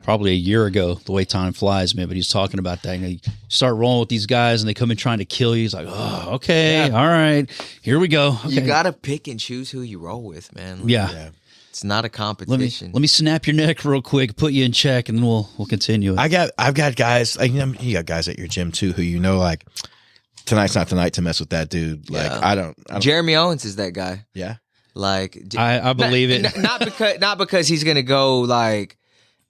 probably a year ago, the way time flies, man, but he's talking about that. You start rolling with these guys and they come in trying to kill you. He's like, oh, okay, all right, here we go. Okay. You got to pick and choose who you roll with, man. Yeah. It's not a Let competition. me snap your neck real quick, put you in check, and then we'll continue. I've got guys like you got guys at your gym too who like tonight's not the night to mess with that dude. Like Yeah. I don't Jeremy Owens is that guy. yeah. Like I believe it. Not because he's gonna go like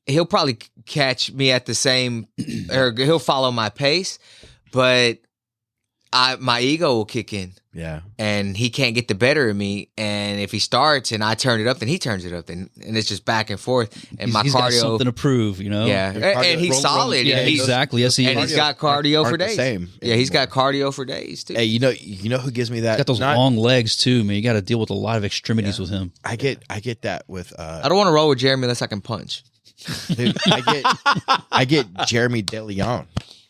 he'll probably catch me at the same or he'll follow my pace, but my ego will kick in Yeah. and he can't get the better of me. And if he starts and I turn it up, then he turns it up, and it's just back and forth. And my He's got cardio, something to prove, yeah, Your cardio- and he's roll- solid. Yeah, and he's, exactly. Yes, he and is. he's got cardio for aren't the days. same Yeah, he's got anymore. cardio for days too. Hey, you know who gives me that? He's got those Not- long legs too, man. You got to deal with a lot of extremities with him. I get that with I don't want to roll with Jeremy unless I can punch. dude, I get Jeremy DeLeon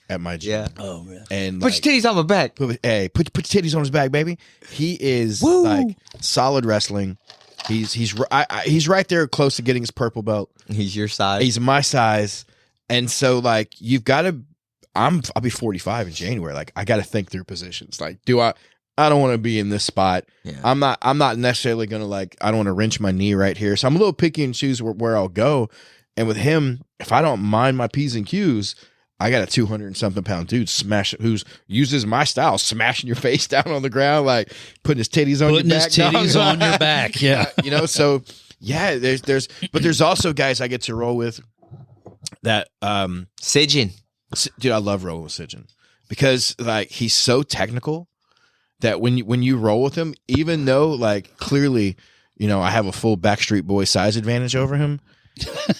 at my gym. Yeah. Oh man. And Put like, your titties on my back. put your titties on his back, baby. He is Woo. like solid wrestling. He's right there close to getting his purple belt. He's your size. He's my size, and so like you've got to. I'll be 45 in January. Like I got to think through positions. Like, do I don't want to be in this spot. Yeah. I'm not necessarily gonna like. I don't want to wrench my knee right here. So I'm a little picky and choose where I'll go. And with him, if I don't mind my P's and Q's, I got a 200 and something pound dude who's uses my style, smashing your face down on the ground, like putting his titties on Putting your his back. titties dog. on your back. Yeah. So yeah, there's also guys I get to roll with that Sijin. dude, I love rolling with Sijin because like he's so technical that when you roll with him, even though like clearly, I have a full Backstreet Boy size advantage over him.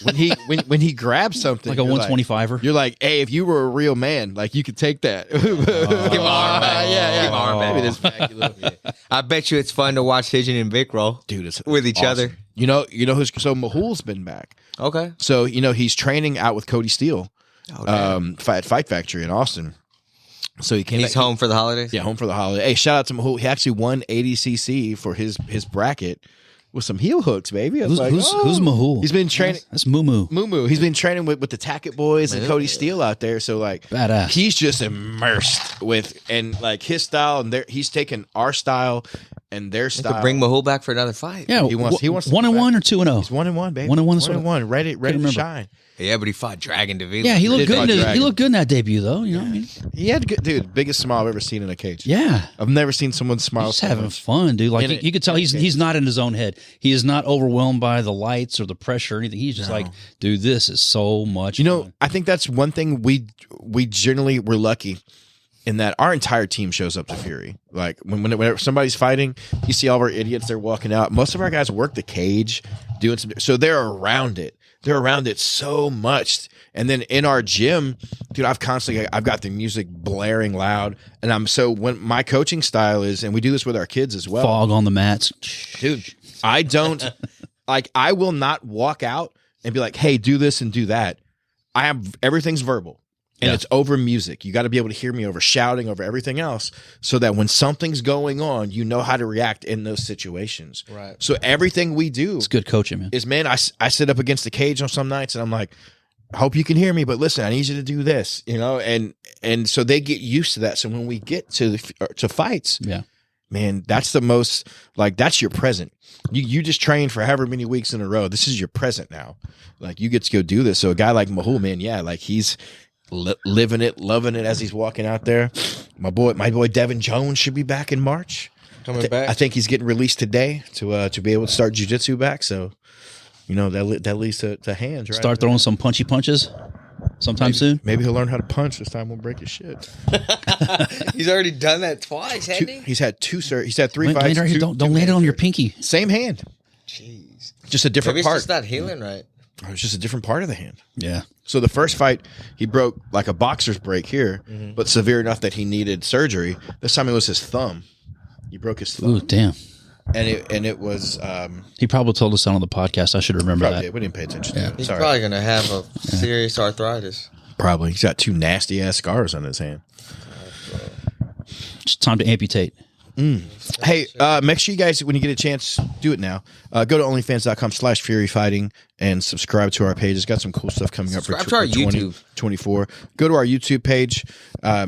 When he grabs something Like a you're 125er. you're like, hey, if you were a real man, like you could take that. Give him an arm back. Yeah. Give him an arm back. Maybe this back a little bit. I bet you it's fun to watch Sijin and Vic roll Dude, it's with each awesome. other. You know who's so Mahul's been back. Okay. So he's training out with Cody Steele, Oh, damn. Fight Factory in Austin. So he came. He's back, home for the holidays. Yeah, home for the holiday. Hey, shout out to Mahul. He actually won 80cc for his bracket with some heel hooks, baby. I was Who's Mahul? He's been training. That's Moo Moo. Moo. He's been training with the Tackett boys and Cody Steele out there. So like, Badass. he's just immersed with and like his style, and he's taken our style and their You style. could bring Mahul back for another fight. Yeah. He wants to 1-1 or 2-0. He's 1-1, baby. 1-1 is 1-1. Ready to remember. shine. Yeah, but he fought Dragon DeVille. Yeah, he looked Did good. fight He Dragon. looked good in that debut, though. You know what I mean? He had good, dude. Biggest smile I've ever seen in a cage. Yeah. I've never seen someone smile. Just so having much. fun, dude. Like In it. you could tell he's not in his own head. He is not overwhelmed by the lights or the pressure or anything. He's just like, dude, this is so much fun. I think that's one thing we generally we're lucky in that our entire team shows up to Fury. Like whenever somebody's fighting, you see all of our idiots they're walking out. Most of our guys work the cage, doing some. So they're around it. They're around it so much. And then in our gym, dude, I've got the music blaring loud, and when my coaching style is, and we do this with our kids as well. Fog on the mats. Dude, I don't I will not walk out and be like, hey, do this and do that. Everything's verbal and it's over music. You got to be able to hear me over shouting, over everything else, so that when something's going on, you know how to react in those situations. Right. So everything we do It's good coaching, man. is, man, I sit up against the cage on some nights and I'm like, I hope you can hear me, but listen, I need you to do this, and so they get used to that. So when we get to fights, Yeah. man, that's the most, like, that's your present. You just trained for however many weeks in a row. This is your present now. Like, you get to go do this. So a guy like Mahul, man, yeah, like he's living it, loving it as he's walking out there. My boy Devin Jones should be back in March. Coming back. I think he's getting released today to be able to start jiu-jitsu back. So, that leads to hands, right? Start throwing some punchy punches sometime soon. Maybe he'll learn how to punch this time. Won't break his shit. He's already done that twice, hasn't he? He's had he's had 3 Wait, fights. right here, don't land it on your pinky. Same hand. Jeez. Just a different Maybe it's part. just not healing right. It's just a different part of the hand. Yeah. So the first fight, he broke like a boxer's break here, but severe enough that he needed surgery. This time it was his thumb. He broke his thumb. Ooh, damn. And it was He probably told us that on the podcast. I should remember probably that. we didn't pay attention. Yeah. To it. He's Sorry. probably going to have a serious arthritis. Probably. He's got 2 nasty ass scars on his hand. It's time to amputate. Hey, make sure you guys, when you get a chance, do it now. Go to onlyfans.com/furyfighting and subscribe to our page. It's got some cool stuff coming up Subscribe to our YouTube. 2024. Go to our YouTube page.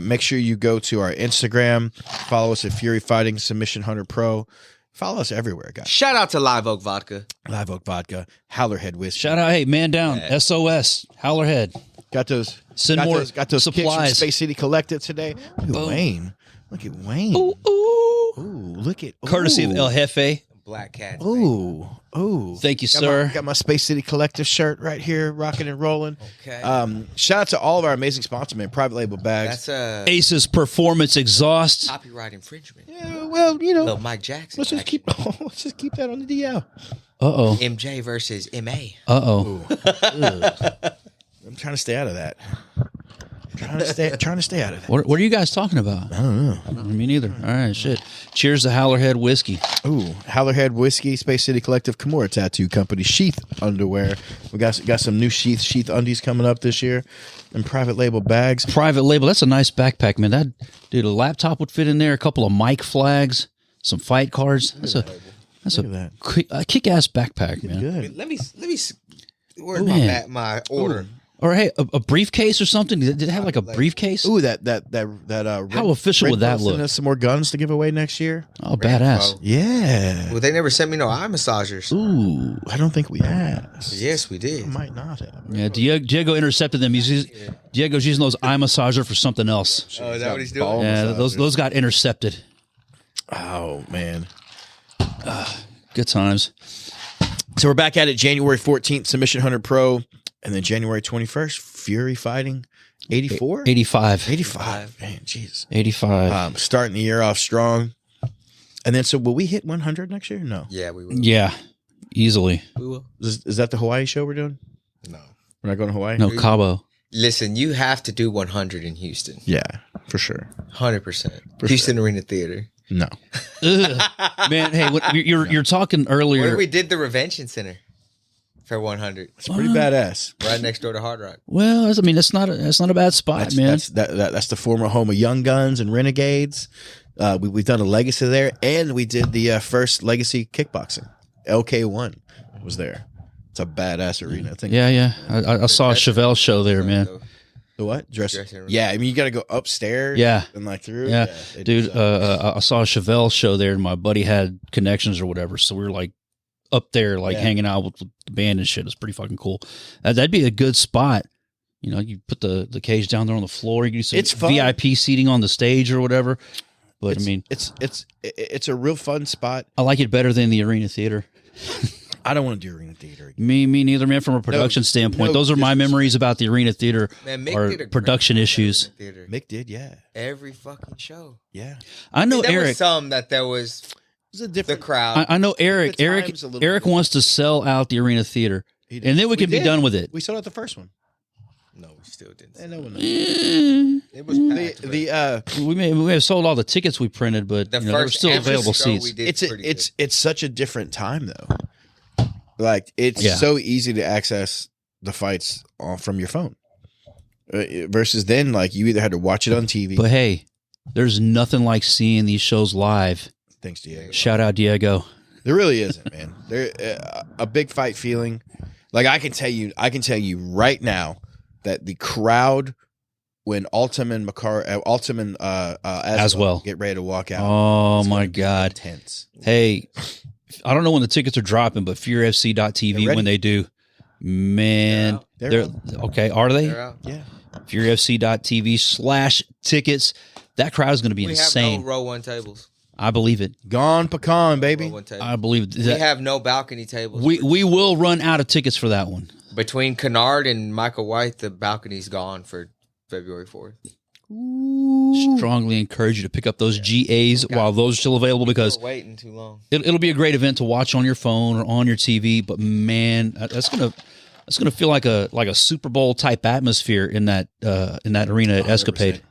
Make sure you go to our Instagram. Follow us at Fury Fighting Submission Hunter Pro. Follow us everywhere, guys. Shout out to Live Oak Vodka. Live Oak Vodka, Howlerhead Whiskey. Shout out, hey, man down, SOS, Howlerhead. Got those. Send got more those, got those kicks from supplies. Space City Collective today. Look at Wayne. Look at Wayne. Ooh, ooh. Ooh, look at Courtesy of ooh. El Jefe. Black Cat. Ooh, ooh. Thank you, Got sir. got my Space City Collective shirt right here, rocking and rolling. Okay. Shout out to all of our amazing sponsors, man. Private Label Bags. That's a Aces Performance Exhaust. copyright infringement. Yeah, well, Little Mike Jackson. let's just action. keep that on the DL. Uh-oh. MJ versus MA. Uh-oh. I'm trying to stay out of that. Trying to stay out of that. What are you guys talking about? I don't know. Me neither. All right, shit. Cheers to Howlerhead Whiskey. Ooh, Howlerhead Whiskey, Space City Collective, Kimura Tattoo Company, Sheath Underwear. We got some new sheath undies coming up this year, and Private Label Bags. Private label. That's a nice backpack, man. That dude, a laptop would fit in there, a couple of mic flags, some fight cards. That's Look at a kick-ass backpack, man. Good. Let me. Where's man. my order? Or hey, a briefcase or something? Did it have like a briefcase? Ooh, that How official would that look? Sending us some more guns to give away next year. Oh, badass. Yeah. Well, they never sent me no eye massagers. Ooh, I don't think we have. Yes, we did. Might not have. Yeah, Diego intercepted them. Diego's using those eye massager for something else. Oh, is that what he's Ball doing? Yeah, massager. those got intercepted. Oh man. Good times. So we're back at it January 14th, Submission Hunter Pro, and then January 21st, Fury Fighting 84? 85. 85. Man, jeez. 85. Starting the year off strong. And then, so will we hit 100 next year? No. Yeah, we will. Yeah, easily. We will. Is that the Hawaii show we're doing? No. We're not going to Hawaii? No, Cabo. Listen, you have to do 100 in Houston. Yeah, for sure. 100%. Houston Arena Theater. No. Ugh. Man, hey, you're talking What earlier. if we did the Revention Center for 100? It's pretty badass. Right next door to Hard Rock. Well, I mean, that's not a bad spot, man. That's the former home of Young Guns and Renegades. We've done a legacy there, and we did the first legacy kickboxing. LK1 was there. It's a badass arena. I think. Yeah. I saw a Chevelle show there, man. The what? Dressing room. Yeah, I mean, you got to go upstairs. Yeah. And like through. Yeah, it dude. is, I saw a Chevelle show there, and my buddy had connections or whatever, so we were like up there, like hanging out with the band and shit. It's pretty fucking cool. That'd be a good spot. You know, you put the cage down there on the floor. You can do some It's fun. VIP seating on the stage or whatever. But I mean, it's a real fun spot. I like it better than the arena theater. I don't want to do arena theater again. Me neither, man. From a production standpoint, those are my memories about the arena theater. Man, Mick did a Are great production job at issues. Arena Theater. Mick did, yeah, Every fucking show. yeah. I know There Eric. was some that there was It was a the different crowd. I know Eric. The Eric. time's a little Eric bit- wants to sell out the arena theater, He did. and then we can be did. done with it. We sold out the first one. No, we still didn't. And no one knows. It was packed. but We may have sold all the tickets we printed, but the you know, there were first still amateur available show seats. we did it's pretty good. it's such a different time though. Like it's Yeah. so easy to access the fights from your phone. Versus then, like you either had to watch it on TV. But hey, there's nothing like seeing these shows live. Thanks, Diego. Shout out Diego. There really isn't, man. There a big fight feeling. Like I can tell you right now that the crowd when Altum and Aswell get ready to walk out. Oh it's my gonna be God. intense. Hey, I don't know when the tickets are dropping, but They're FuryFC.tv ready. when they do, man, They're they're out. okay. Are they? They're out. Yeah. FuryFC.tv/tickets. That crowd is going to be We insane. have no row one tables. I believe it. Gone pecan, baby. One table. I believe We that. have no balcony tables. We will run out of tickets for that one. Between Kennard and Michael White, the balcony's gone for February 4th. Strongly encourage you to pick up those GAs while those are still available because We're waiting too long. it'll be a great event to watch on your phone or on your TV. But man, that's gonna feel like a Super Bowl type atmosphere in that arena at 100%. Escapade.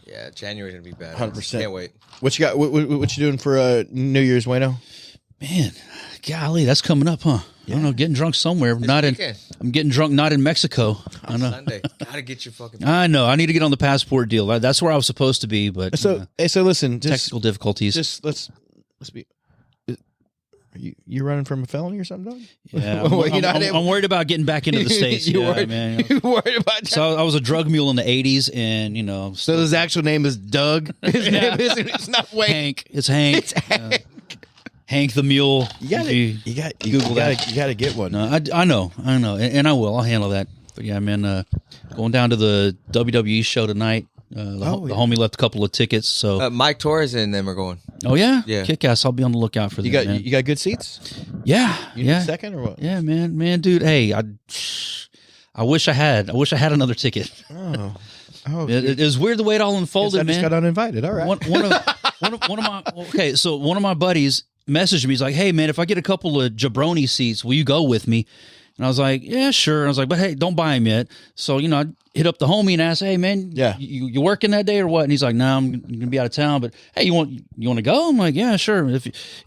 Yeah, January's gonna be bad. 100%. Can't wait. What you got? What you doing for New Year's, Wayno? Man, golly, that's coming up, huh? I don't know, getting drunk somewhere. weekend. I'm getting drunk not in Mexico. I know. Sunday. Gotta get your fucking. I know. I need to get on the passport deal. That's where I was supposed to be, but So listen, technical difficulties. Just let's be. Are you running from a felony or something, dog? Yeah, Well, you're not able- I'm worried about getting back into the States. You Yeah, worried- man. You worried about that? So I was a drug mule in the 80s, and So his actual name is Doug. His name isn't. It's not Wayne. Hank. It's Hank. It's Hank. Hank the Mule. You gotta, If you got, Google you that. gotta, you gotta get one. No, I know, and I will. I'll handle that. But yeah, man, going down to the WWE show tonight. The homie left a couple of tickets. So, Mike Torres and them are going. oh yeah, Yeah. kick ass. I'll be on the lookout for that. You got, man. you got good seats. Yeah, You need yeah, a second or what? yeah, man, dude. Hey, I wish I had another ticket. Oh, It was weird the way it all I unfolded, just man. got uninvited. All right. One of my so one of my buddies messaged me. He's like, "Hey man, if I get a couple of jabroni seats, will you go with me?" And I was like, "Yeah, sure." And I was like, "But hey, don't buy them yet." So I hit up the homie and asked, "Hey man, Yeah. you working that day or what?" And he's like, "No, I'm gonna be out of town, but hey, you want to go?" I'm like, "Yeah, sure,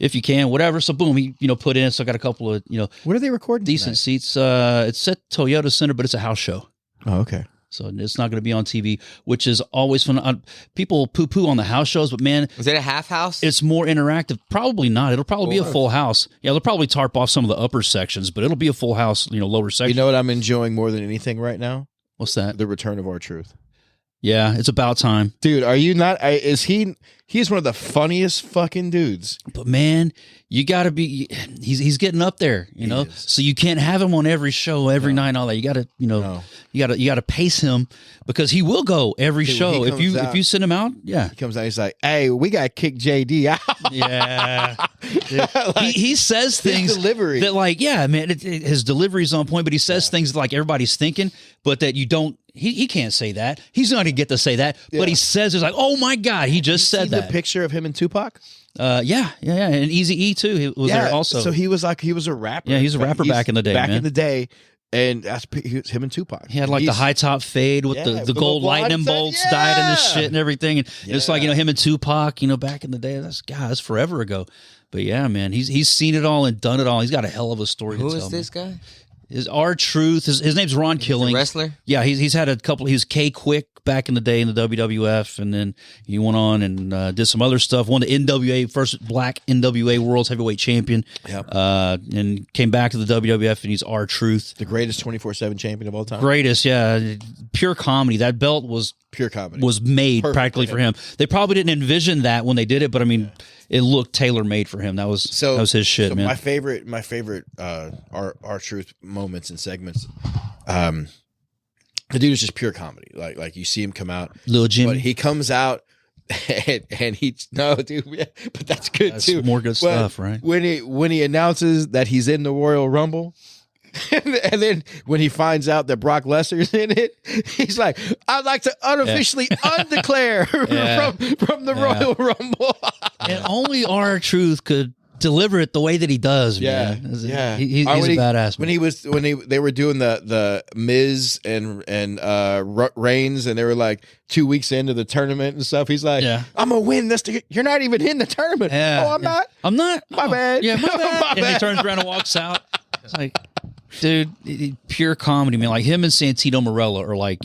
if you can, whatever." So boom, he put in. So I got a couple of What are they recording? decent seats. It's at Toyota Center, but it's a house show. Oh, okay. So it's not going to be on TV, which is always fun. People poo-poo on the house shows, but man, Was it a half house? it's more interactive. Probably not. It'll probably be a full house. Yeah, they'll probably tarp off some of the upper sections, but it'll be a full house, lower section. You know what I'm enjoying more than anything right now? What's that? The return of R-Truth. Yeah, it's about time. Dude, are you not? Is he? He's one of the funniest fucking dudes. But man, you got to be. He's getting up there, is. So you can't have him on every show every night. And all that you got to, No. you got to pace him because he will go every Dude, show he if you comes if you send him out. Yeah, He comes out. He's like, "Hey, we got to kick JD out." yeah. Like, he says things delivery. that like, yeah, man, his delivery's on point, but he says things like everybody's thinking, but that you don't. He can't say that. He's not gonna get to say that, but he says it's like, oh my god, he just see said the that. picture of him and Tupac. Yeah, and Easy E too. He was there also. So he was a rapper. Yeah, he's a rapper back in the day, Back man. in the day, and that's him and Tupac. He had like the high top fade with the with gold the lightning blonde bolts set, dyed in his yeah. shit and everything. And it's like, him and Tupac, back in the day. That's forever ago. But yeah, man, he's seen it all and done it all. He's got a hell of a story Who to tell. is this guy? Is R-Truth. His name's Ron Killing. Wrestler? Yeah, he's had a couple. He was K-Quick back in the day in the WWF, and then he went on and did some other stuff. Won the NWA, first black NWA World's Heavyweight Champion. Yep. And came back to the WWF, and he's R-Truth. The greatest 24/7 champion of all time. Greatest, yeah. Pure comedy. That belt was Pure comedy. was made Perfect practically for for him. They probably didn't envision that when they did it, but I mean, it looked tailor-made for him. That was his shit, man. My favorite R-Truth moments and segments. The dude is just pure comedy. Like you see him come out, Little Jimmy. but he comes out and but that's good That's too. more good But stuff, right? When he announces that he's in the Royal Rumble. And then when he finds out that Brock Lesnar's in it, he's like, "I'd like to unofficially undeclare Yeah. from the Royal Rumble." And only R-Truth could deliver it the way that he does, man. yeah. He's a badass. When they were doing the Miz and Reigns, and they were like 2 weeks into the tournament and stuff. He's like, Yeah. "I'm gonna win this. You're not even in the tournament." Yeah. Oh, I'm not. I'm not. My bad. Yeah, my bad. My And he bad. turns around and walks out. It's like, dude, pure comedy, man. Like him and Santino Marella are like,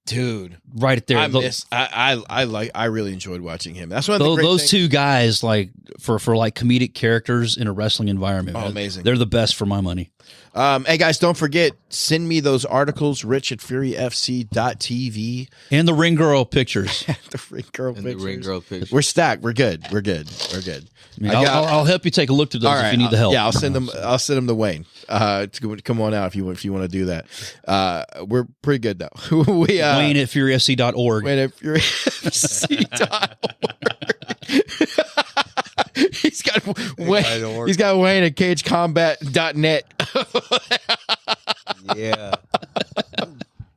Dude, right there. I really enjoyed watching him. That's one of the great Those things. two guys, like for like comedic characters in a wrestling environment. Oh, man. amazing. They're the best for my money. Hey guys, don't forget, send me those articles, Rich at furyfc.tv. And the ring girl pictures. The ring girl And pictures. the ring girl picture. We're stacked. We're good. We're good. We're good. I mean, I'll help you take a look through those All right, if you need the help. Yeah, I'll send them. I'll send them to Wayne. To come on out if you want to do that. We're pretty good though. We Wayne at furyfc.org. Wayne at furyfc.org. he's got Wayne. He's got Wayne at cagecombat.net. Yeah.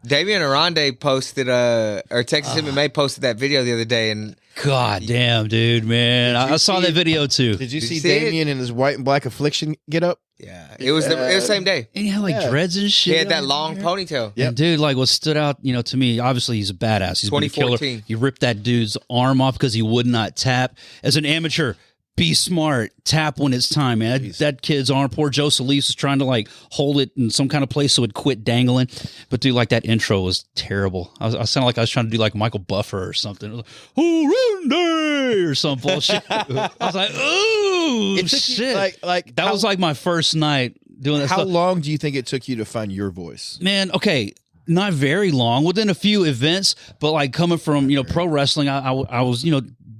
Damian Arande posted or Texas MMA posted that video the other day, and God damn, dude, man. I saw that video too. Did you see Damian in his white and black affliction get up? Yeah. It was the same day. And he had like dreads and shit. He had that long ponytail. Yeah, dude, like what stood out, to me, obviously he's a badass. He's been a killer. He ripped that dude's arm off because he would not tap. As an amateur, be smart. Tap when it's time, man. That kid's arm, poor Joe Solis, was trying to like hold it in some kind of place so it quit dangling. But dude, like that intro was terrible. I sounded like I was trying to do like Michael Buffer or something. It was like, Horrende! Or some bullshit. I was like, ooh, shit. Like that was like my first night doing that. How long do you think it took you to find your voice? Man, okay. Not very long, within a few events, but like coming from, pro wrestling, I was,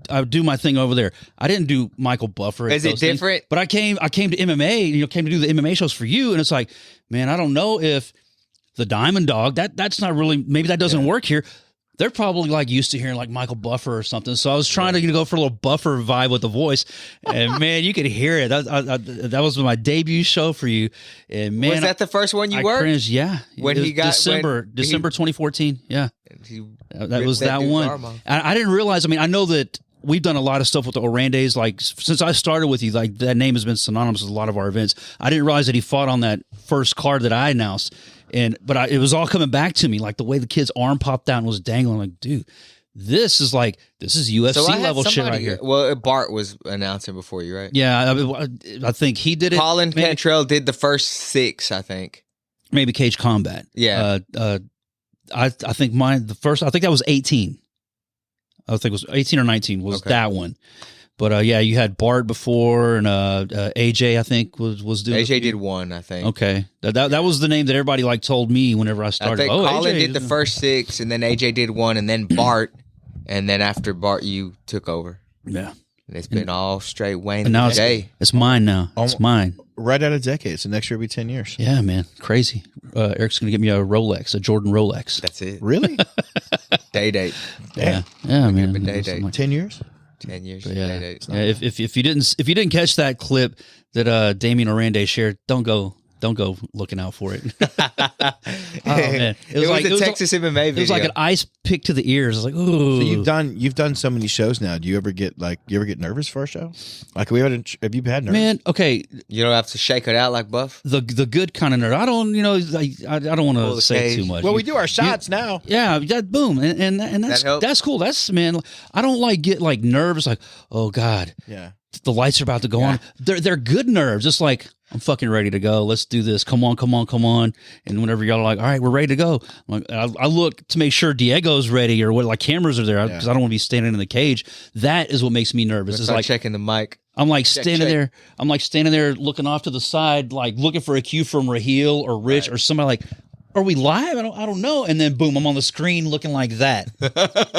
I would do my thing over there. I didn't do Michael Buffer. Is it different? But I came to MMA, came to do the MMA shows for you. And it's like, man, I don't know if the Diamond Dog, that's not really, maybe that doesn't work here. They're probably like used to hearing like Michael Buffer or something. So I was trying to go for a little Buffer vibe with the voice. And man, you could hear it. That was my debut show for you. And man, was that the first one you worked? Cringed, yeah. When he got December 2014. Yeah. That was that one. I didn't realize, I know that we've done a lot of stuff with the Orandes. Like since I started with you, like that name has been synonymous with a lot of our events. I didn't realize that he fought on that first card that I announced. But it was all coming back to me, like the way the kid's arm popped out and was dangling. Like, dude, this is UFC level shit right here. Well, Bart was announcing before you, right? Yeah, I think he did it. Colin Cantrell did the first 6, I think. Maybe Cage Combat. Yeah. I think I think that was 18. I think it was 18 or 19 was that one. But you had Bart before, and AJ I think was doing. AJ did 1, I think. Okay, that was the name that everybody like told me whenever I started. I think Colin did the first 6, and then AJ did 1, and then Bart, and then after Bart you took over. Yeah, and it's been all straight Wayne. And now it's mine now. It's mine. Right out of decade. So next year will be 10 years. Yeah, man, crazy. Eric's gonna get me a Rolex, a Jordan Rolex. That's it. Really? Day date. Yeah, man. Day date. Like 10 years. 10 years. Yeah. If you didn't catch that clip that Damian Arande shared, don't go looking out for it. Oh man, it was like a Texas MMA video. It was like an ice pick to the ears. I was like, ooh. So you've done so many shows now. Do you ever get nervous for a show? Like have you had nerves? Man, okay. You don't have to shake it out like Buff. The good kind of nerd. I don't I don't want to say too much. Well, we do our shots now. Yeah, boom, and that's cool. That's man. I don't like get like nervous. Like, oh God. Yeah. The lights are about to go on. They're good nerves. Just like, I'm fucking ready to go. Let's do this. Come on. And whenever y'all are like, all right, we're ready to go. I look to make sure Diego's ready or what, like cameras are there because I don't want to be standing in the cage. That is what makes me nervous. It's like checking the mic. I'm like standing there. I'm like standing there looking off to the side, like looking for a cue from Raheel or Rich or somebody like, are we live? I don't know. And then boom, I'm on the screen looking like that.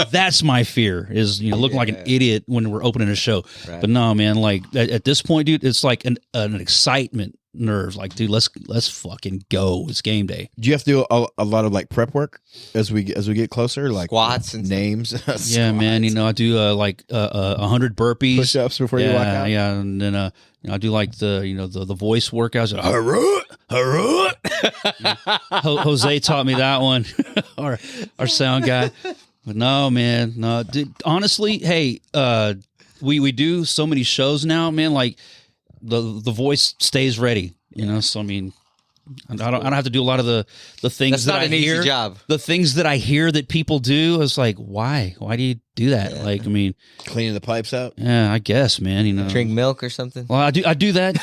That's my fear is, looking like an idiot when we're opening a show. Right. But no, man, like at this point, dude, it's like an excitement nerve. Like, dude, let's fucking go. It's game day. Do you have to do a lot of like prep work as we get closer? Like squats and names? Yeah, man. I do like 100 burpees. Push-ups before you walk out? Yeah. And then I do like the voice workouts. Jose taught me that one, our sound guy. But no, man, no. Dude, honestly, hey, we do so many shows now, man. Like the voice stays ready, So I mean, I don't have to do a lot of the things that I hear. Easy job. The things that I hear that people do, it's like, why? Why do you do that? Yeah. Like, I mean, cleaning the pipes out. Yeah, I guess, man. Drink milk or something. Well, I do that.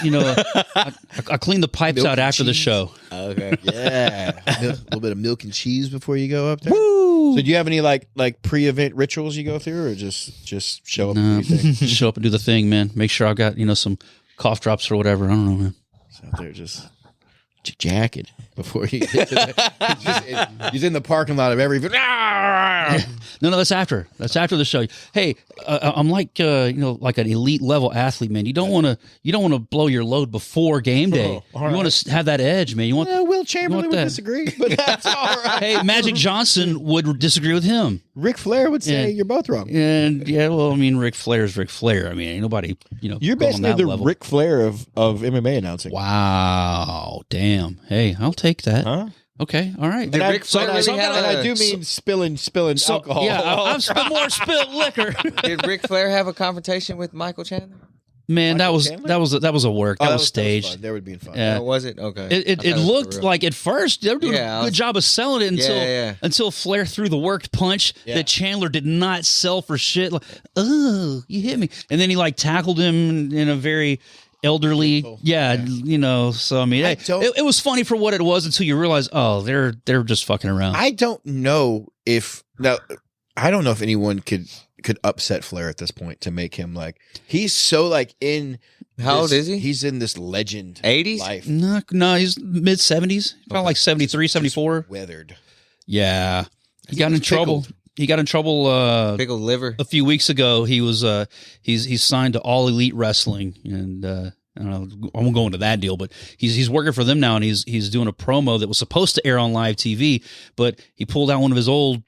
I clean the pipes out after the show. Okay. Yeah, a little bit of milk and cheese before you go up there. Woo! So, do you have any like pre-event rituals you go through, or just show up? And do your thing? Show up and do the thing, man. Make sure I've got some cough drops or whatever. I don't know, man. It's out there just jacking before he gets he's in the parking lot of every. No, that's after. That's after the show. Hey, I'm like like an elite level athlete, man. You don't want to blow your load before game day. You want to have that edge, man. You want. Will Chamberlain would disagree, but that's all right. Hey, Magic Johnson would disagree with him. Ric Flair would say you're both wrong. And well, I mean, Ric Flair's Ric Flair. I mean, ain't nobody, You're basically the level. Ric Flair of MMA announcing. Wow, damn. Hey, I'll take that. Huh? Okay, all right. Did Ric Flair really have I do mean spilling alcohol. Yeah, I've more spilled liquor. Did Ric Flair have a confrontation with Michael Chandler? Man, that was a work. That was That staged. was they would be fun. Yeah. Oh, was it? Okay. It looked like at first they were doing a good job of selling it until Flair threw the worked punch that Chandler did not sell for shit. Like, oh, you hit me, and then he like tackled him in a very elderly, so I mean, it was funny for what it was until you realize, oh, they're just fucking around. I don't know if anyone could upset Flair at this point to make him like he's so like in. How old is he? He's in this legend 80s life. No, he's mid 70s, about like 73, 74. Weathered. Yeah, he got in trouble. He got in trouble. Pickled liver. A few weeks ago, he was he's signed to All Elite Wrestling, and I don't know, I won't go into that deal, but he's working for them now, and he's doing a promo that was supposed to air on live TV, but he pulled out one of his old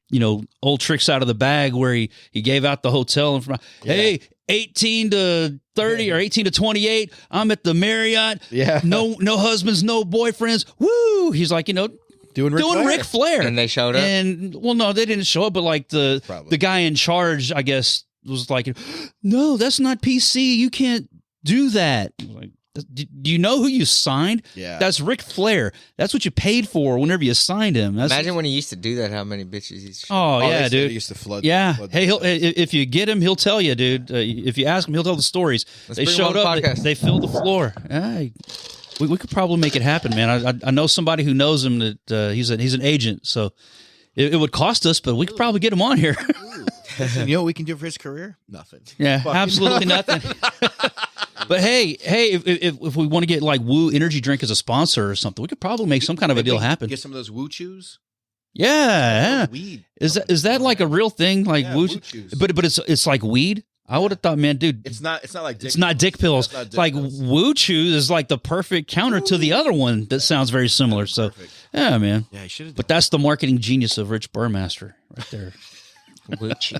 tricks out of the bag where he gave out the hotel and hey, 18 to 30 or 18 to 28, I'm at the Marriott. Yeah, no husbands, no boyfriends. Woo! He's like doing Ric Flair. And they showed up? And, well, no, they didn't show up, but like the guy in charge, I guess, was like, no, that's not PC. You can't do that. Like, do you know who you signed? Yeah. That's Ric Flair. That's what you paid for whenever you signed him. Imagine when he used to do that, how many bitches he's... Oh, yeah, dude. He used to flood. Yeah. Flood hey, if you get him, he'll tell you, dude. If you ask him, he'll tell the stories. They showed up. They filled the floor. Hey. We could probably make it happen, man. I know somebody who knows him that he's an agent, so it would cost us, but we could probably get him on here. Listen, you know what we can do for his career? Nothing. Yeah, absolutely nothing. But hey, if we want to get like Woo Energy Drink as a sponsor or something, we could probably make some kind of a deal happen. Get some of those Woo Chews. Yeah. Weed. Is that like a real thing? Like Woo Chews? But it's like weed. I would have thought, man, dude, it's not like dick it's not dick pills. Dick like pills. Woo Chews is like the perfect counter to the other one that sounds very similar. So, yeah, man. Yeah, you should have. But that's the marketing genius of Rich Burmaster right there. Woo Chew.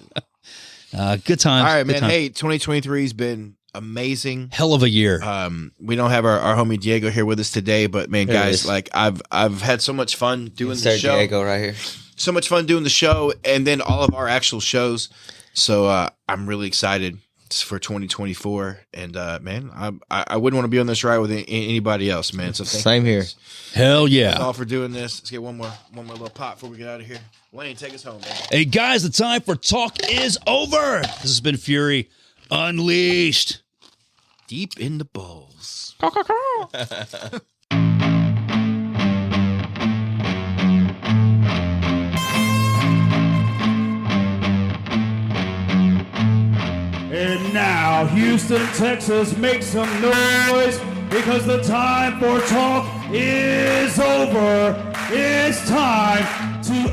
Good times. All right, man. Hey, 2023 has been amazing. Hell of a year. We don't have our homie Diego here with us today, but man, guys, like I've had so much fun doing the show. Diego right here. So much fun doing the show, and then all of our actual shows. So I'm really excited for 2024, and man, I wouldn't want to be on this ride with anybody else, man. So same here. Hell yeah! Thanks all for doing this. Let's get one more little pop before we get out of here. Wayne, take us home, man. Hey guys, the time for talk is over. This has been Fury Unleashed. Deep in the balls. And now, Houston, Texas, make some noise because the time for talk is over. It's time to